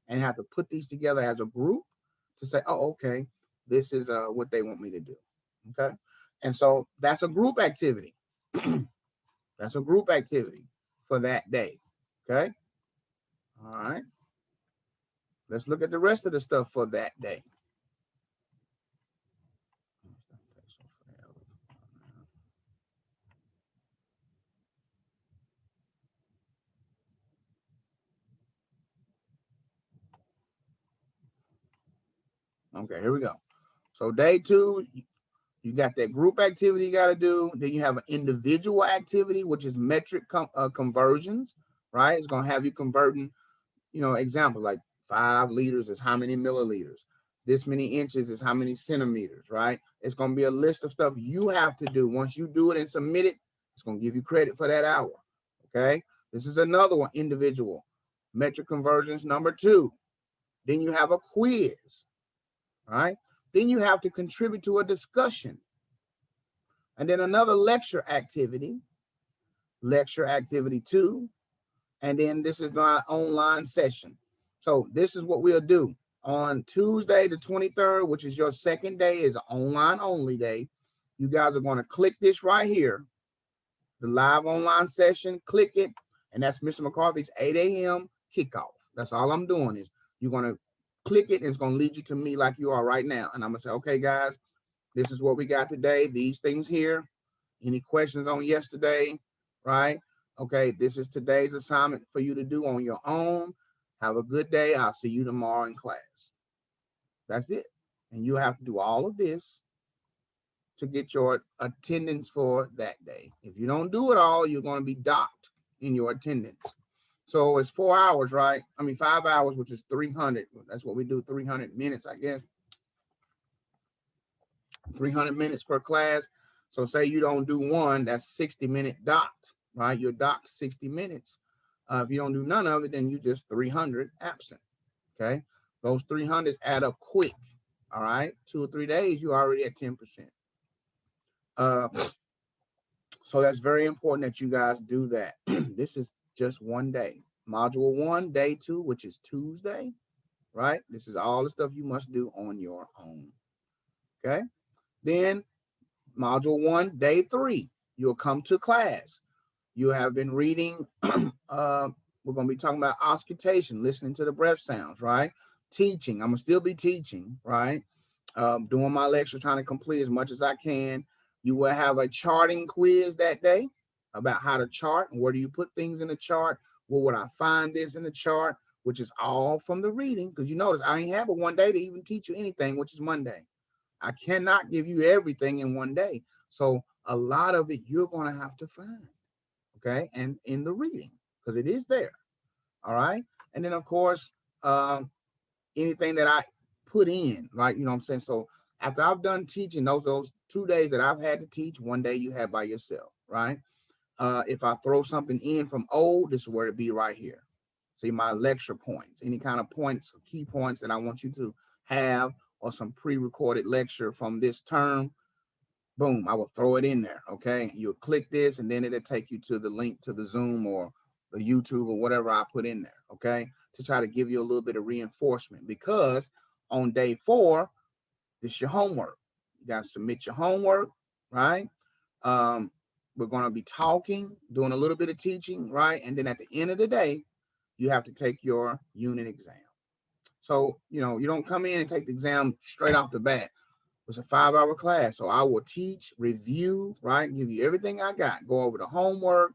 and have to put these together as a group to say, oh, okay, this is what they want me to do, okay? And so that's a group activity. That's a group activity for that day, okay? All right. Let's look at the rest of the stuff for that day. Okay, here we go. So day 2, you got that group activity you got to do. Then you have an individual activity, which is metric conversions, right? It's going to have you converting, examples like 5 liters is how many milliliters. This many inches is how many centimeters, right? It's going to be a list of stuff you have to do. Once you do it and submit it, it's going to give you credit for that hour, okay? This is another one, individual. Metric conversions, number 2. Then you have a quiz, right? Then you have to contribute to a discussion. And then another lecture activity 2. And then this is my online session. So this is what we'll do. On Tuesday, the 23rd, which is your second day, is an online only day. You guys are going to click this right here, the live online session, click it. And that's Mr. McCarthy's 8 a.m. kickoff. That's all I'm doing is you're going to click it, and it's going to lead you to me like you are right now. And I'm going to say, okay, guys, this is what we got today. These things here. Any questions on yesterday, right? Okay, this is today's assignment for you to do on your own. Have a good day. I'll see you tomorrow in class. That's it. And you have to do all of this to get your attendance for that day. If you don't do it all, you're going to be docked in your attendance. So it's 4 hours, right? 5 hours, which is 300. That's what we do, 300 minutes, I guess. 300 minutes per class. So say you don't do one, that's 60-minute docked, right? You're docked 60 minutes. If you don't do none of it, then you just 300 absent, okay? Those 300 add up quick, all right? 2 or 3 days, you're already at 10%. So that's very important that you guys do that. This is just one day. Module 1, day 2, which is Tuesday, right? This is all the stuff you must do on your own, okay? Then Module 1, day 3, you'll come to class. You have been reading, we're going to be talking about auscultation, listening to the breath sounds, right? Teaching, I'm going to still be teaching, right? Doing my lecture, trying to complete as much as I can. You will have a charting quiz that day about how to chart and where do you put things in the chart. Where would I find this in the chart, which is all from the reading, because you notice I ain't have a one day to even teach you anything, which is Monday. I cannot give you everything in one day. So a lot of it you're going to have to find, okay? And in the reading. because it is there. All right. And then, of course, anything that I put in, right? You know what I'm saying? So after I've done teaching, those 2 days that I've had to teach, 1 day you have by yourself, right? If I throw something in from old, this is where it be right here. See my lecture points, any kind of points, key points that I want you to have, or some pre-recorded lecture from this term, boom, I will throw it in there. Okay. You'll click this and then it'll take you to the link to the Zoom or the YouTube or whatever I put in there. Okay. To try to give you a little bit of reinforcement, because on day 4, this is your homework. You got to submit your homework, right? We're going to be talking, doing a little bit of teaching, right? And then at the end of the day, you have to take your unit exam. So, you know, you don't come in and take the exam straight off the bat. It's a 5-hour class. So I will teach, review, right? Give you everything I got. Go over the homework,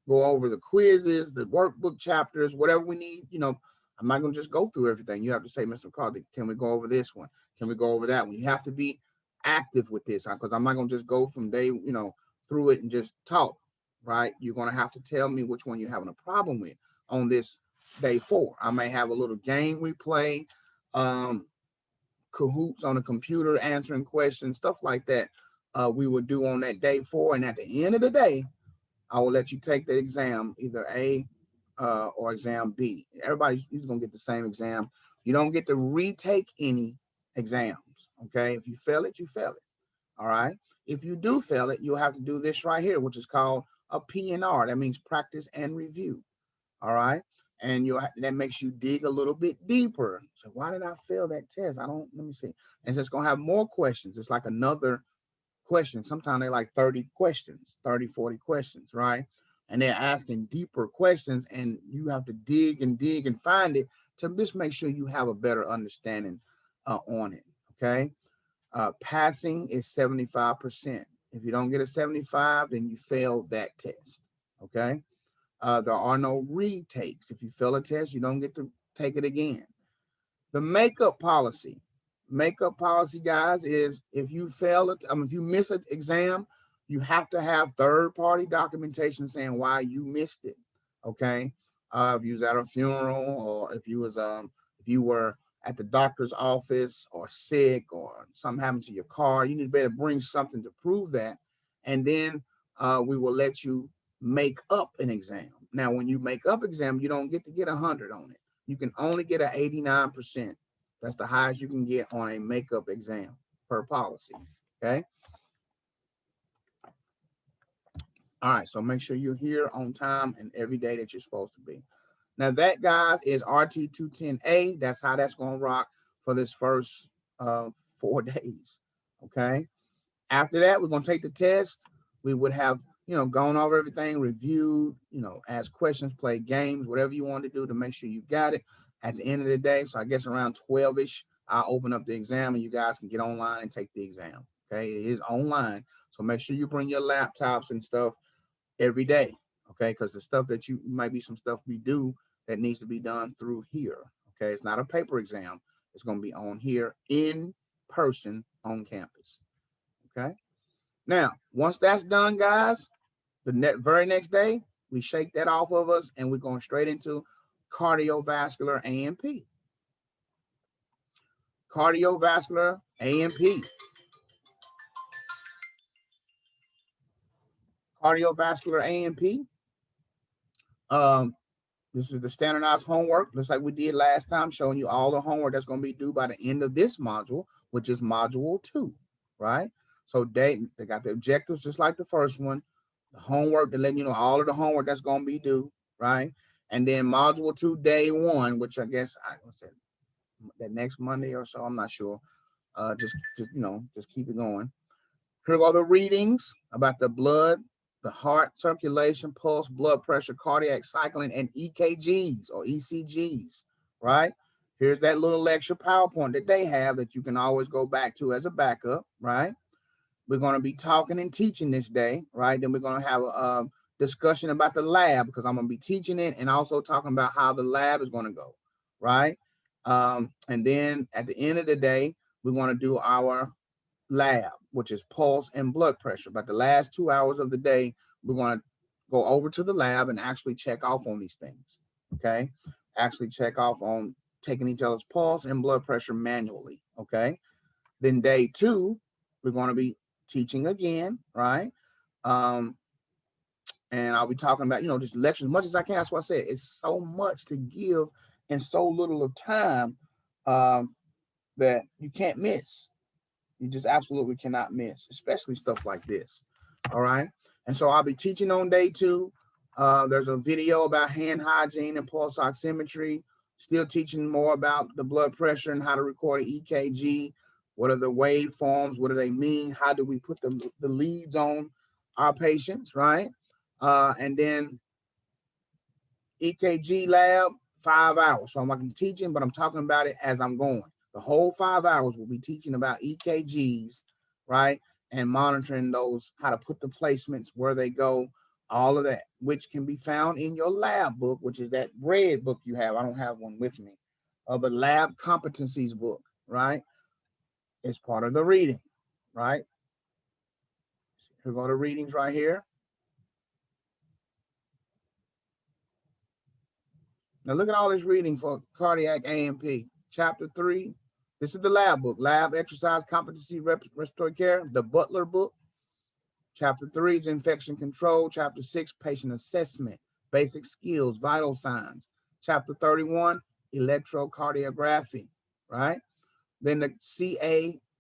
go over the quizzes, the workbook chapters, whatever we need. You know, I'm not going to just go through everything. You have to say, Mr. McCarthy, can we go over this one? Can we go over that one? You have to be active with this, because I'm not going to just go from day, you know, through it and just talk, right? You're going to have to tell me which one you're having a problem with on this day 4. I may have a little game we play, Cahoots on the computer, answering questions, stuff like that. We will do on that day 4. And at the end of the day, I will let you take the exam, either A or exam B. Everybody's going to get the same exam. You don't get to retake any exams. Okay. If you fail it, you fail it. All right. If you do fail it, you'll have to do this right here, which is called a P&R. That means practice and review. All right. And that makes you dig a little bit deeper. So why did I fail that test? Let me see. And it's going to have more questions. It's like another question. Sometimes they're like 30 questions, 30, 40 questions, right? And they're asking deeper questions, and you have to dig and find it to just make sure you have a better understanding on it. Okay. Passing is 75%. If you don't get a 75, then you failed that test. Okay. There are no retakes. If you fail a test, you don't get to take it again. The makeup policy. Makeup policy, guys, is if you fail it, if you miss an exam, you have to have third-party documentation saying why you missed it. Okay. If you was at a funeral, or if you were at the doctor's office, or sick, or something happened to your car, you need to be able to bring something to prove that. And then we will let you make up an exam. Now, when you make up exam, you don't get to get 100 on it. You can only get an 89%. That's the highest you can get on a makeup exam per policy. Okay. All right. So make sure you're here on time and every day that you're supposed to be. Now that, guys, is RT 210A. That's how that's going to rock for this first 4 days. Okay. After that, we're going to take the test. We would have, gone over everything, reviewed, ask questions, play games, whatever you want to do to make sure you got it at the end of the day. So I guess around 12-ish, I'll open up the exam and you guys can get online and take the exam. Okay. It is online. So make sure you bring your laptops and stuff every day. Okay. Because the stuff that might be some stuff we do that needs to be done through here. Okay. It's not a paper exam. It's going to be on here in person on campus. Okay. Now, once that's done, guys, the very next day, we shake that off of us and we're going straight into cardiovascular A&P. Cardiovascular A&P. Cardiovascular A&P. This is the standardized homework, just like we did last time, showing you all the homework that's going to be due by the end of this module, which is module 2, right? So they got the objectives just like the first one, the homework to let you know all of the homework that's going to be due, right? And then module 2, day 1, which I guess that next Monday or so, I'm not sure. Just keep it going. Here are the readings about the blood, the heart circulation, pulse, blood pressure, cardiac cycling, and EKGs or ECGs, right? Here's that little lecture PowerPoint that they have that you can always go back to as a backup, right? We're going to be talking and teaching this day, right? Then we're going to have a discussion about the lab, because I'm going to be teaching it and also talking about how the lab is going to go, right? And then at the end of the day, we're going to do our lab, which is pulse and blood pressure. But the last 2 hours of the day, we're going to go over to the lab and actually check off on these things. Okay, actually check off on taking each other's pulse and blood pressure manually. Okay, then day 2, we're going to be teaching again, right? And I'll be talking about, just lecture as much as I can. That's what I said. It's so much to give in so little of time that you can't miss. You just absolutely cannot miss, especially stuff like this. All right. And so I'll be teaching on day 2. There's a video about hand hygiene and pulse oximetry. Still teaching more about the blood pressure and how to record an EKG. What are the waveforms? What do they mean? How do we put the leads on our patients, right? And then EKG lab, 5 hours. So I'm not teaching, but I'm talking about it as I'm going. The whole 5 hours we'll be teaching about EKGs, right? And monitoring those, how to put the placements, where they go, all of that, which can be found in your lab book, which is that red book you have. I don't have one with me. The lab competencies book, right? It's part of the reading, right? Here go the readings right here. Now look at all this reading for cardiac A&P. Chapter 3. This is the lab book. Lab exercise competency respiratory care. The Butler book. Chapter 3 is infection control. Chapter 6, patient assessment, basic skills, vital signs. Chapter 31, electrocardiography, right? Then the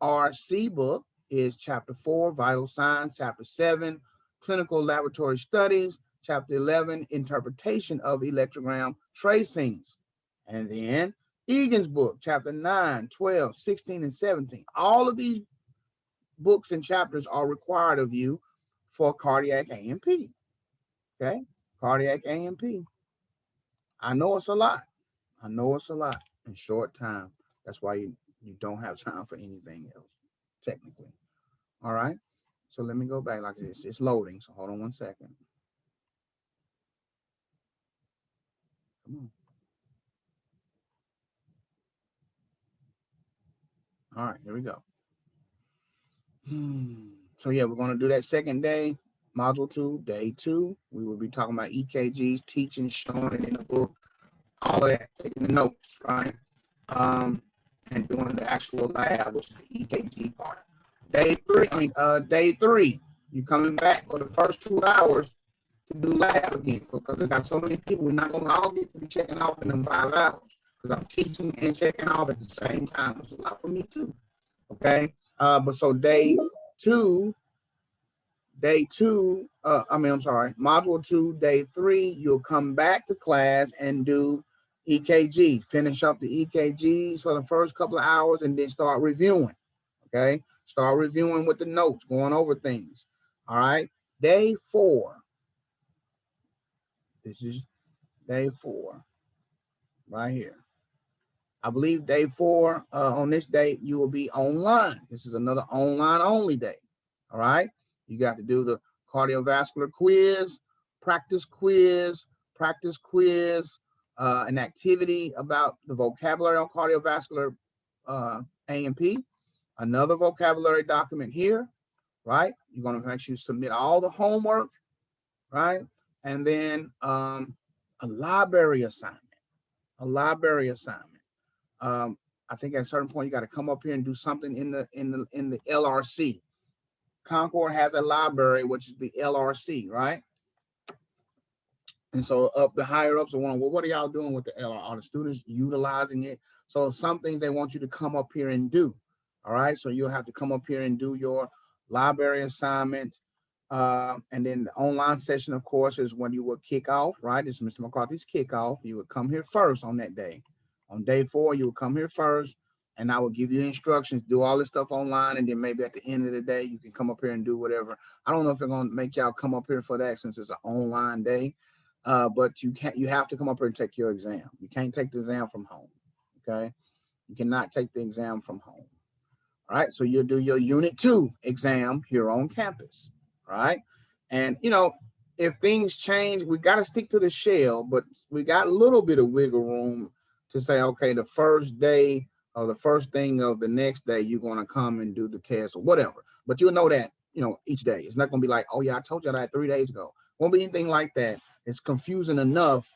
CARC book is chapter 4, vital signs. Chapter 7, clinical laboratory studies. Chapter 11, interpretation of electrogram tracings. And then Egan's book, chapter 9, 12, 16, and 17. All of these books and chapters are required of you for cardiac A&P. Okay, cardiac A&P. I know it's a lot. I know it's a lot in short time. That's why you don't have time for anything else, technically. All right. So let me go back like this. It's loading. So hold on one second. Come on. All right, here we go. So yeah, we're going to do that second day, module 2, day 2. We will be talking about EKGs, teaching, showing it in the book, all of that, taking the notes, right? And doing the actual lab, which is the EKG part. Day 3, you're coming back for the first 2 hours to do lab again, because we got so many people, we're not going to all get to be checking off in them 5 hours, because I'm teaching and checking off at the same time. It's a lot for me too. Okay. But so day 2, module 2, day 3, you'll come back to class and do EKG, finish up the EKGs for the first couple of hours, and then start reviewing. Okay. Start reviewing with the notes, going over things. All right. Day 4. This is day 4 right here. I believe day 4, on this day, you will be online. This is another online only day. All right. You got to do the cardiovascular quiz, practice quiz, an activity about the vocabulary on cardiovascular A&P, another vocabulary document here, right? You're going to make sure you submit all the homework, right? And then a library assignment, I think at a certain point you got to come up here and do something in the LRC. Concord has a library, which is the LRC, right? And so up the higher ups are wondering, well, what are y'all doing with the LRC? Are the students utilizing it? So some things they want you to come up here and do. All right. So you'll have to come up here and do your library assignment. And then the online session, of course, is when you will kick off, right? It's Mr. McCarthy's kickoff. You would come here first on that day. On day 4, you will come here first, and I will give you instructions, do all this stuff online, and then maybe at the end of the day, you can come up here and do whatever. I don't know if they're going to make y'all come up here for that since it's an online day, but you have to come up here and take your exam. You can't take the exam from home, okay? You cannot take the exam from home. All right, so you'll do your Unit 2 exam here on campus, right? And, if things change, we got to stick to the shell, but we got a little bit of wiggle room to say, okay, the first day or the first thing of the next day, you're going to come and do the test or whatever. But you'll know that, each day. It's not going to be like, oh, yeah, I told you that 3 days ago. Won't be anything like that. It's confusing enough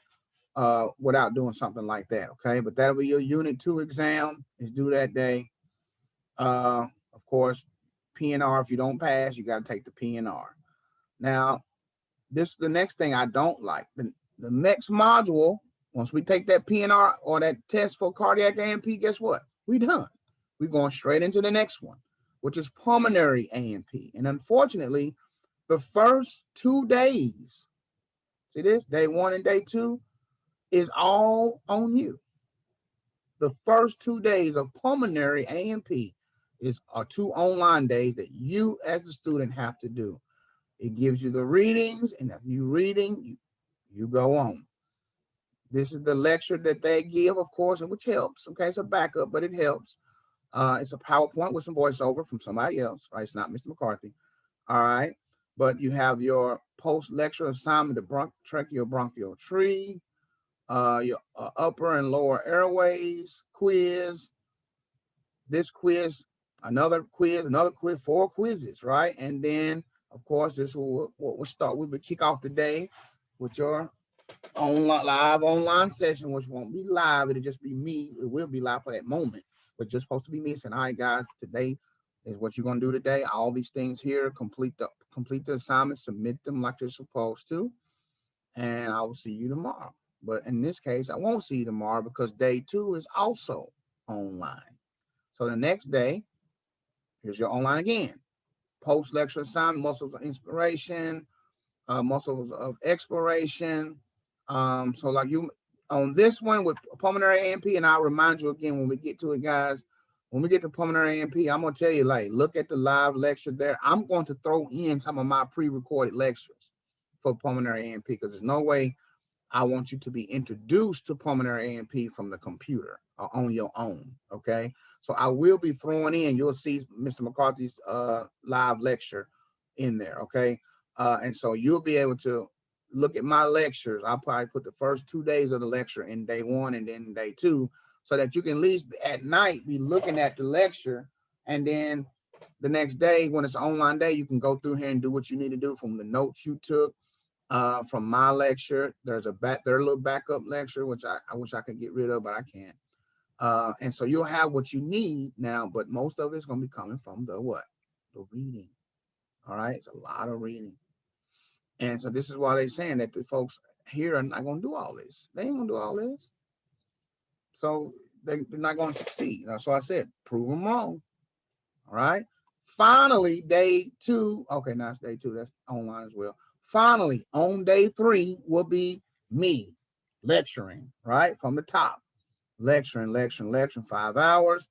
without doing something like that. Okay, but that'll be your Unit 2 exam. It's due that day. Of course, PNR. If you don't pass, you got to take the PNR. Now, this is the next thing I don't like. The next module, once we take that PNR or that test for cardiac A&P, guess what? We done. We're going straight into the next one, which is pulmonary A&P. And unfortunately, the first 2 days, see this, day 1 and day 2, is all on you. The first 2 days of pulmonary A&P are 2 online days that you as a student have to do. It gives you the readings, and if you're reading, you go on. This is the lecture that they give, of course, which helps. Okay, it's a backup, but it helps. It's a PowerPoint with some voiceover from somebody else, right? It's not Mr. McCarthy. All right, but you have your post-lecture assignment, the tracheobronchial tree, your upper and lower airways quiz. This quiz, another quiz, 4 quizzes, right? And then, of course, this will start. We will kick off the day with your live online session, which won't be live. It'll just be me. It will be live for that moment, but just supposed to be me saying, all right, guys, today is what you're gonna do today. All these things here, complete the assignment, submit them like you're supposed to, and I will see you tomorrow. But in this case, I won't see you tomorrow because day 2 is also online. So the next day, here's your online again. Post-lecture assignment, muscles of inspiration, muscles of exploration. So like you on this one with pulmonary A&P, and I'll remind you again when we get to it, guys. When we get to pulmonary A&P, I'm gonna tell you, like, look at the live lecture there. I'm going to throw in some of my pre-recorded lectures for pulmonary A&P because there's no way I want you to be introduced to pulmonary A&P from the computer or on your own. Okay, so I will be throwing in. You'll see Mr. McCarthy's live lecture in there. Okay, and so you'll be able to look at my lectures. I'll probably put the first 2 days of the lecture in day 1 and then day 2, so that you can at least at night be looking at the lecture, and then the next day when it's an online day, you can go through here and do what you need to do from the notes you took. From my lecture, there's a little backup lecture, which I wish I could get rid of, but I can't. And so you'll have what you need now, but most of it's going to be coming from the what? The reading. All right, it's a lot of reading. And so this is why they're saying that the folks here are not going to do all this. They ain't going to do all this. So they're not going to succeed. So I said, prove them wrong. All right. Finally, day 2. Okay, now it's day 2. That's online as well. Finally, on day 3 will be me lecturing, right? From the top, lecturing 5 hours.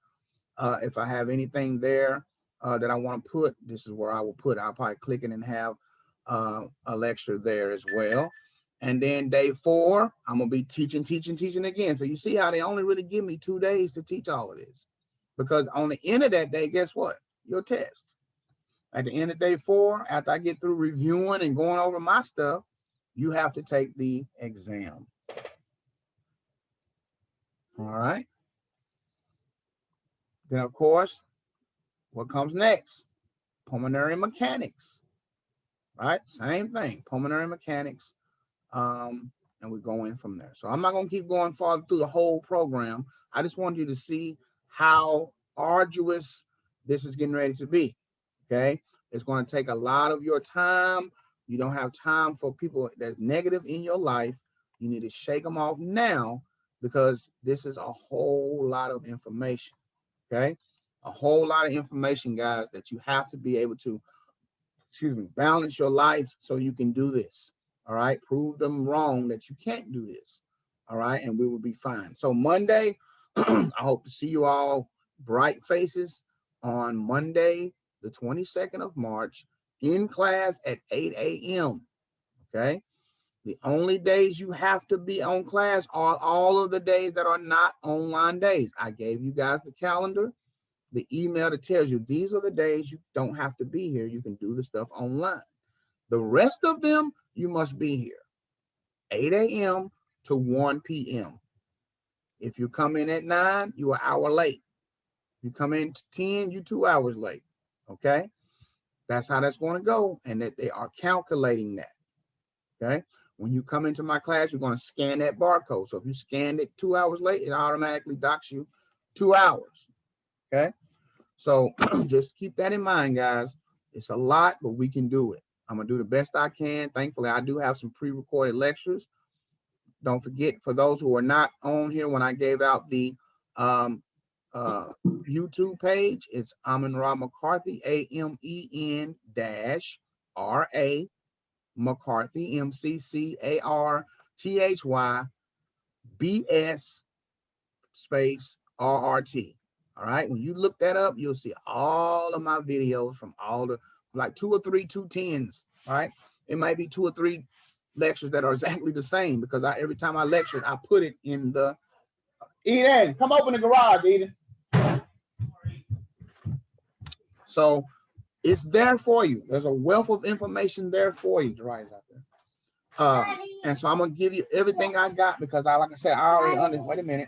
If I have anything there that I want to put, this is where I will put. I'll probably click it and have a lecture there as well. And then day 4, I'm going to be teaching again. So you see how they only really give me 2 days to teach all of this. Because on the end of that day, guess what? Your test. At the end of day 4, after I get through reviewing and going over my stuff, you have to take the exam. All right. Then, of course, what comes next? Pulmonary mechanics. Right? Same thing. Pulmonary mechanics. And we go in from there. So I'm not going to keep going farther through the whole program. I just want you to see how arduous this is getting ready to be. Okay, it's going to take a lot of your time. You don't have time for people that's negative in your life. You need to shake them off now because this is a whole lot of information. Okay, a whole lot of information, guys, that you have to be able to, balance your life so you can do this. All right, prove them wrong that you can't do this. All right, and we will be fine. So Monday, I hope to see you all bright faces on Monday, the 22nd of March, in class at 8 a.m. Okay. The only days you have to be on class are all of the days that are not online days. I gave you guys the calendar, the email that tells you these are the days you don't have to be here. You can do the stuff online. The rest of them, you must be here 8 a.m. to 1 p.m. If you come in at 9, you're an hour late. You come in 10, you're 2 hours late. Okay, that's how that's going to go, and that they are calculating that. Okay. When you come into my class, you're going to scan that barcode. So if you scanned it 2 hours late, it automatically docks you 2 hours. Okay. So just keep that in mind, guys. It's a lot, but we can do it. I'm going to do the best I can. Thankfully, I do have some pre-recorded lectures. Don't forget, for those who are not on here, when I gave out the YouTube page, it's Amin Ra McCarthy, AMEN-RA McCarthy, MCCARTHY BS RRT. All right. When you look that up, you'll see all of my videos from all the, like 2 or 3 210s. All right. It might be 2 or 3 lectures that are exactly the same because every time I lectured, I put it in the Eden. Come open the garage, Eden. So it's there for you. There's a wealth of information there for you. Right out there. And so I'm gonna give you everything I got because like I said, I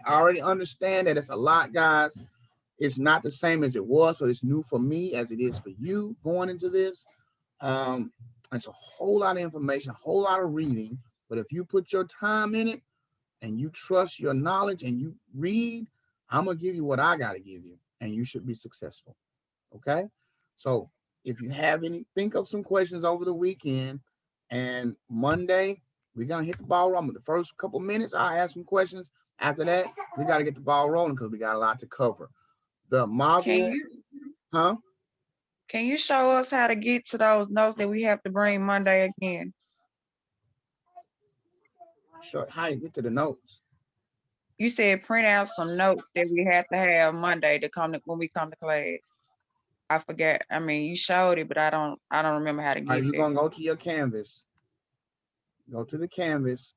already understand that it's a lot, guys. It's not the same as it was, so it's new for me as it is for you going into this. It's a whole lot of information, a whole lot of reading. But if you put your time in it and you trust your knowledge and you read, I'm gonna give you what I gotta give you, and you should be successful. Okay. So if you have think of some questions over the weekend, and Monday we're gonna hit the ball rolling. The first couple minutes, I'll ask some questions. After that, we got to get the ball rolling because we got a lot to cover. The module, Can you show us how to get to those notes that we have to bring Monday again? Sure. How you get to the notes? You said print out some notes that we have to have Monday to come when we come to class. I forget. I mean, you showed it, but I don't remember how to get it. You're gonna go to your Canvas. Go to the Canvas.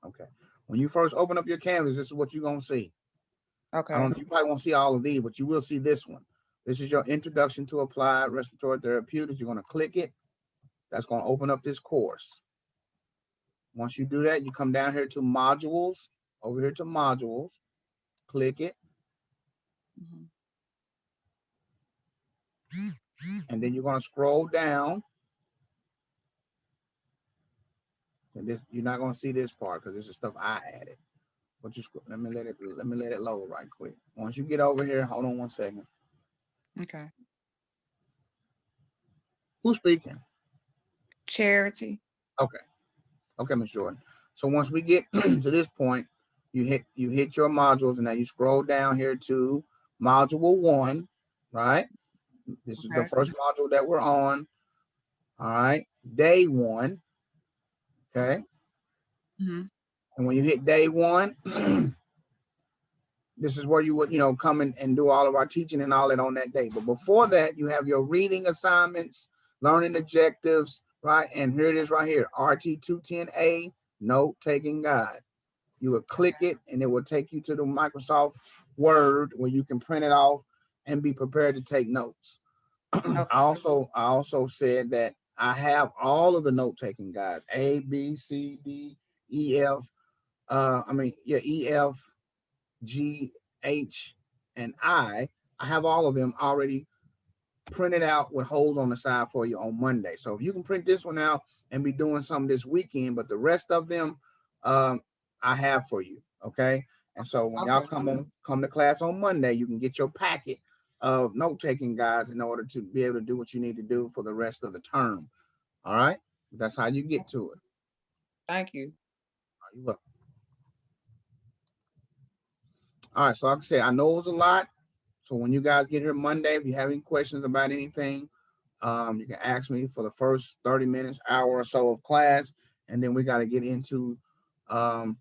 Okay. When you first open up your Canvas, this is what you're gonna see. Okay. You probably won't see all of these, but you will see this one. This is your introduction to applied respiratory therapeutics. You're gonna click it. That's gonna open up this course. Once you do that, you come down here to modules. Over here to modules. Click it. And then you're gonna scroll down. And this, you're not gonna see this part because this is stuff I added. But just let me let it load right quick. Once you get over here, hold on one second. Okay. Who's speaking? Charity. Okay. Okay, Ms. Jordan. So once we get to this point, you hit your modules, and then you scroll down here to module 1, right? This is the first module that we're on. All right, day 1. Okay. And when you hit day 1, this is where you would, come and do all of our teaching and all that on that day. But before that, you have your reading assignments, learning objectives, right? And here it is right here, RT 210A note-taking guide. You will click it, and it will take you to the Microsoft Word where you can print it off and be prepared to take notes. I also said that I have all of the note-taking guides, A, B, C, D, E, F. E, F, G, H, and I have all of them already printed out with holes on the side for you on Monday. So if you can print this one out and be doing some this weekend, but the rest of them I have for you. Okay. And so when y'all come to class on Monday, you can get your packet of note-taking guides in order to be able to do what you need to do for the rest of the term. All right. That's how you get to it. Thank you. You're welcome. All right, so like I said, I know it was a lot. So when you guys get here Monday, if you have any questions about anything, you can ask me for the first 30 minutes, hour or so of class, and then we got to get into the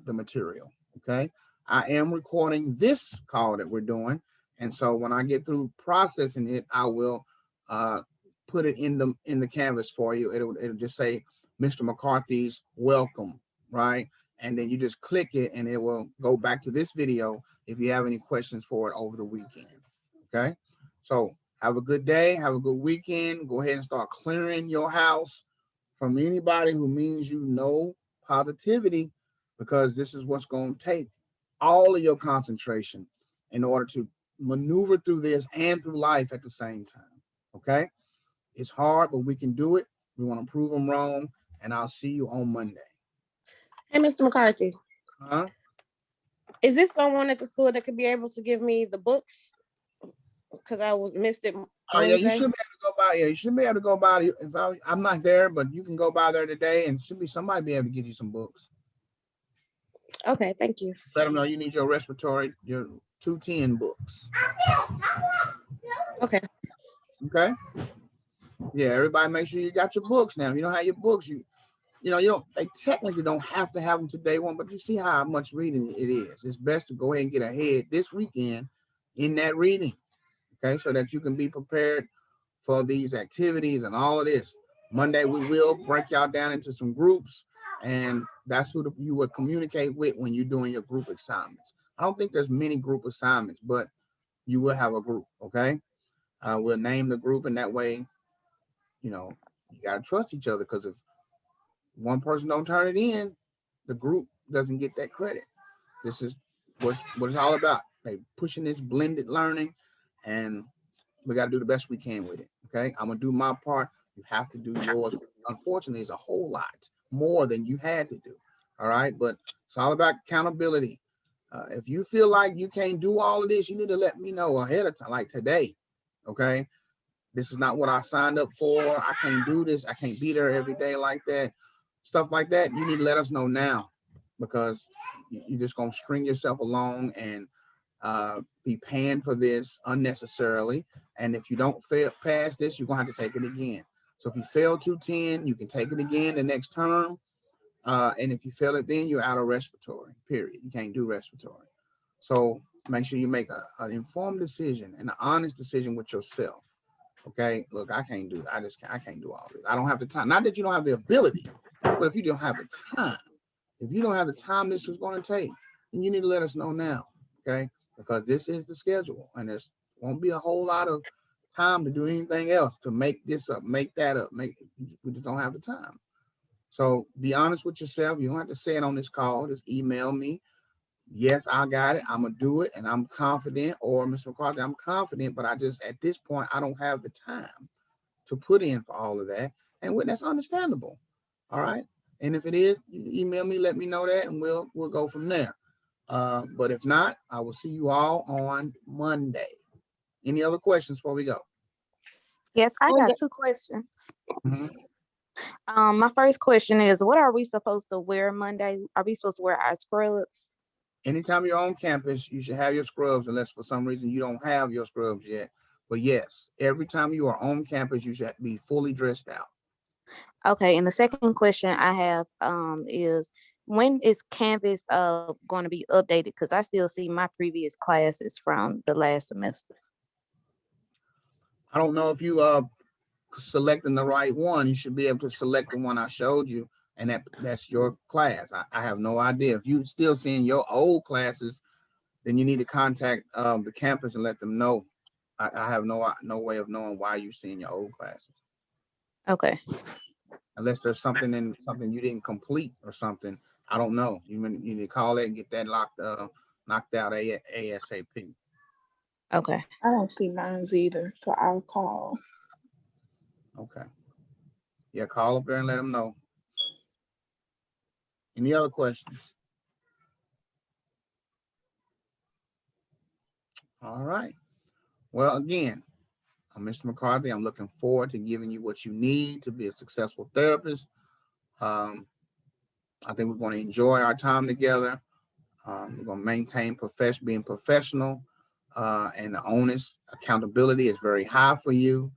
material. Okay. I am recording this call that we're doing, and so when I get through processing it, I will put it in the Canvas for you. It'll just say Mr. McCarthy's welcome, right? And then you just click it, and it will go back to this video if you have any questions for it over the weekend. Okay. So have a good day. Have a good weekend. Go ahead and start clearing your house from anybody who means positivity, because this is what's going to take all of your concentration in order to maneuver through this and through life at the same time. Okay? It's hard, but we can do it. We want to prove them wrong, and I'll see you on Monday. Hey, Mr. McCarthy. Huh? Is this someone at the school that could be able to give me the books? Because I missed it Wednesday. Oh yeah, you should be able to go by. Yeah, you should be able to go by. If I'm not there, but you can go by there today, and should be somebody be able to give you some books. Okay, thank you. Let them know you need your respiratory, your 210 books. Okay. Okay. Yeah, everybody make sure you got your books now. If you don't have your books, you don't, they technically don't have to have them to day one, but you see how much reading it is. It's best to go ahead and get ahead this weekend in that reading. Okay, so that you can be prepared for these activities and all of this. Monday, we will break y'all down into some groups, and that's who you would communicate with when you're doing your group assignments. I don't think there's many group assignments, but you will have a group, okay? We'll name the group, and that way, you got to trust each other, because if one person don't turn it in, the group doesn't get that credit. This is what it's all about. They pushing this blended learning, and we got to do the best we can with it. Okay, I'm gonna do my part. You have to do yours. Unfortunately, it's a whole lot more than you had to do. All right, but it's all about accountability. If you feel like you can't do all of this, you need to let me know ahead of time, like today. Okay, this is not what I signed up for. I can't do this. I can't be there every day like that. Stuff like that. You need to let us know now, because you're just gonna string yourself along and be paying for this unnecessarily. And if you don't pass this, you're gonna have to take it again. So if you fail 210, you can take it again the next term. And if you fail it, then you're out of respiratory, period. You can't do respiratory. So make sure you make an informed decision and an honest decision with yourself. Okay, look, I can't do it. I can't do all this. I don't have the time. Not that you don't have the ability, but if you don't have the time, this is going to take, then you need to let us know now. Okay, because this is the schedule, and there won't be a whole lot of time to do anything else to make this up, make that up. We just don't have the time. So be honest with yourself. You don't have to say it on this call. Just email me. Yes, I got it. I'm gonna do it, and I'm confident. Or Mr. McCarthy, I'm confident, but at this point, I don't have the time to put in for all of that, and that's understandable. All right. And if it is, you email me, let me know that, and we'll go from there. But if not, I will see you all on Monday. Any other questions before we go? Yes, I got 2 questions. My first question is, what are we supposed to wear Monday? Are we supposed to wear our scrubs? Anytime you're on campus, you should have your scrubs, unless for some reason you don't have your scrubs yet. But yes, every time you are on campus, you should be fully dressed out. Okay, and the second question I have is, when is Canvas going to be updated? Because I still see my previous classes from the last semester. I don't know if you selecting the right one. You should be able to select the one I showed you, and that's your class. I have no idea. If you still seeing your old classes, then you need to contact the campus and let them know. I have no way of knowing why you're seeing your old classes. Okay. Unless there's something you didn't complete or something. I don't know. You need to call it and get that knocked out ASAP. Okay. I don't see mine's either, so I'll call. Okay. Yeah, call up there and let them know. Any other questions? All right. Well, again, I'm Mr. McCarthy. I'm looking forward to giving you what you need to be a successful therapist. I think we're going to enjoy our time together. We're going to maintain being professional, and the onus, accountability is very high for you,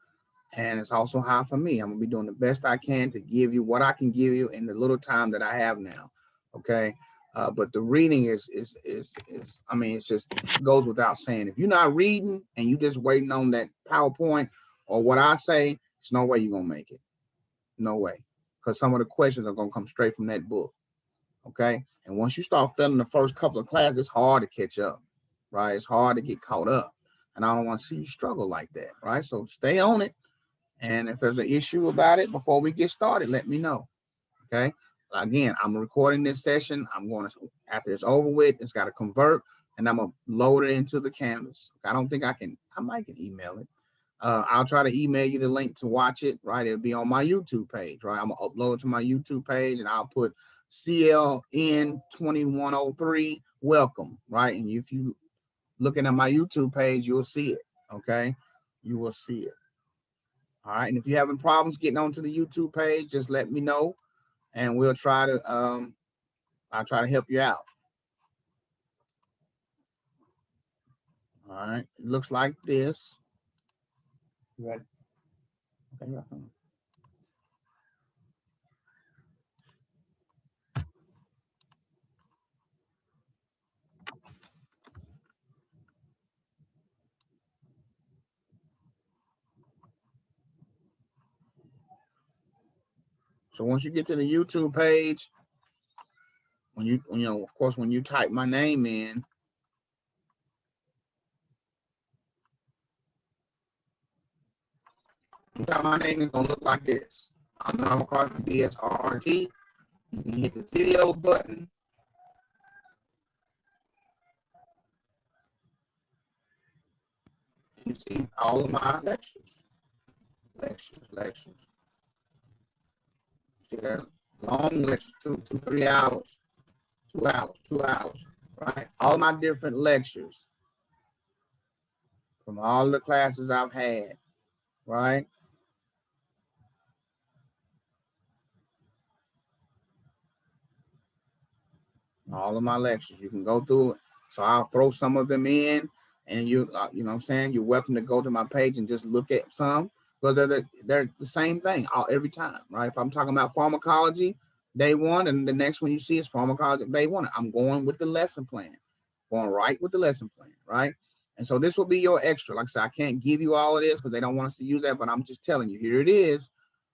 and it's also high for me. I'm going to be doing the best I can to give you what I can give you in the little time that I have now. Okay. But the reading is I mean, it just goes without saying. If you're not reading and you just waiting on that PowerPoint or what I say, there's no way you're going to make it. No way. Because some of the questions are going to come straight from that book. Okay. And once you start failing the first couple of classes, it's hard to catch up, right? It's hard to get caught up. And I don't want to see you struggle like that, right? So stay on it. And if there's an issue about it before we get started, let me know. Okay. Again, I'm recording this session. I'm going to, after it's over with, it's got to convert, and I'm gonna load it into the Canvas. I don't think I might can email it. I'll try to email you the link to watch it, right? It'll be on my YouTube page, right? I'm gonna upload it to my YouTube page, and I'll put Cln2103 Welcome, right? And if you looking at my YouTube page, you'll see it, okay? You will see it. All right, and if you're having problems getting onto the YouTube page, just let me know, and we'll try to, I'll try to help you out. All right, it looks like this. You ready? Okay, right. So once you get to the YouTube page, when you know, of course, when you type my name in, my name is gonna look like this. I'm McCarthy, DSRRT. You can hit the video button. You see all of my lectures. See, they're long lectures, 3 hours, 2 hours, right? All my different lectures from all the classes I've had, right? All of my lectures, you can go through it. So I'll throw some of them in, and you know what I'm saying? You're welcome to go to my page and just look at some, because they're the same thing every time, right? If I'm talking about pharmacology, day 1, and the next one you see is pharmacology, day 1. I'm going with the lesson plan, going right with the lesson plan, right? And so this will be your extra. Like I said, I can't give you all of this because they don't want us to use that, but I'm just telling you, here it is.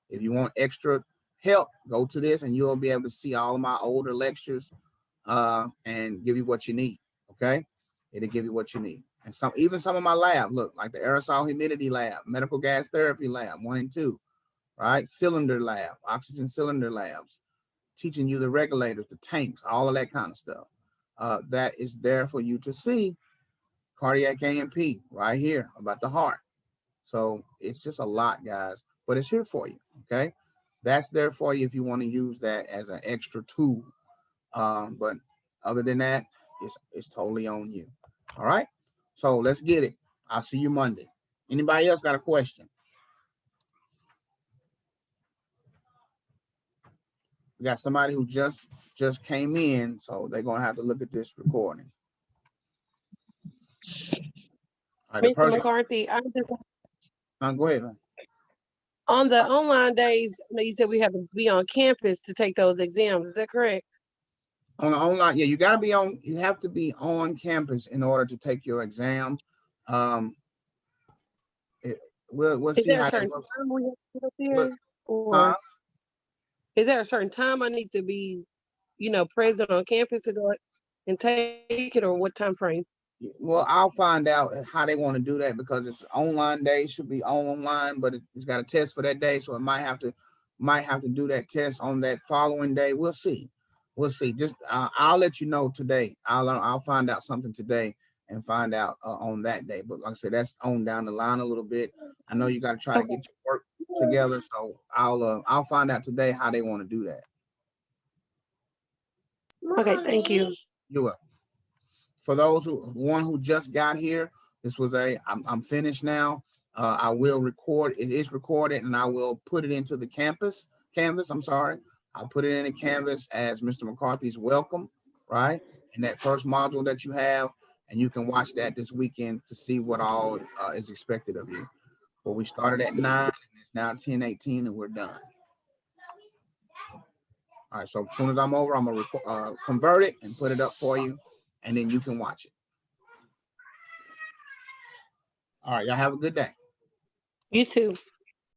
If you want extra help, go to this, and you'll be able to see all of my older lectures and give you what you need. Okay, it'll give you what you need. And even some of my lab, look, like the aerosol humidity lab, medical gas therapy lab 1 and 2, right? Cylinder lab, oxygen cylinder labs, teaching you the regulators, the tanks, all of that kind of stuff. That is there for you to see. Cardiac A&P right here about the heart. So it's just a lot, guys, but it's here for you. Okay, that's there for you if you want to use that as an extra tool. But other than that, it's totally on you. All right, so let's get it. I'll see you Monday. Anybody else got a question? We got somebody who just came in, so they're gonna have to look at this recording. All right, Mr. McCarthy, I'm just go ahead, man. On the online days, you said we have to be on campus to take those exams. Is that correct? On the online, yeah, you have to be on campus in order to take your exam. We'll Is see there how a certain time we have to go there? Or is there a certain time I need to be, present on campus to go and take it, or what time frame? Well, I'll find out how they want to do that, because it's online day, should be online, but it's got a test for that day, so it might have to do that test on that following day. We'll see. Just I'll let you know today. I'll find out something today and find out on that day. But like I said, that's on down the line a little bit. I know you got to try to get your work together, so I'll find out today how they want to do that. Okay, thank you. You're welcome. For those who just got here, this was I'm finished now. I will record. It is recorded, and I will put it into the canvas. I'm sorry. I'll put it in the Canvas as Mr. McCarthy's Welcome, right? In that first module that you have, and you can watch that this weekend to see what all is expected of you. Well, we started at 9, and it's now 10:18, and we're done. All right, so as soon as I'm over, I'm gonna convert it and put it up for you, and then you can watch it. All right, y'all have a good day. You too.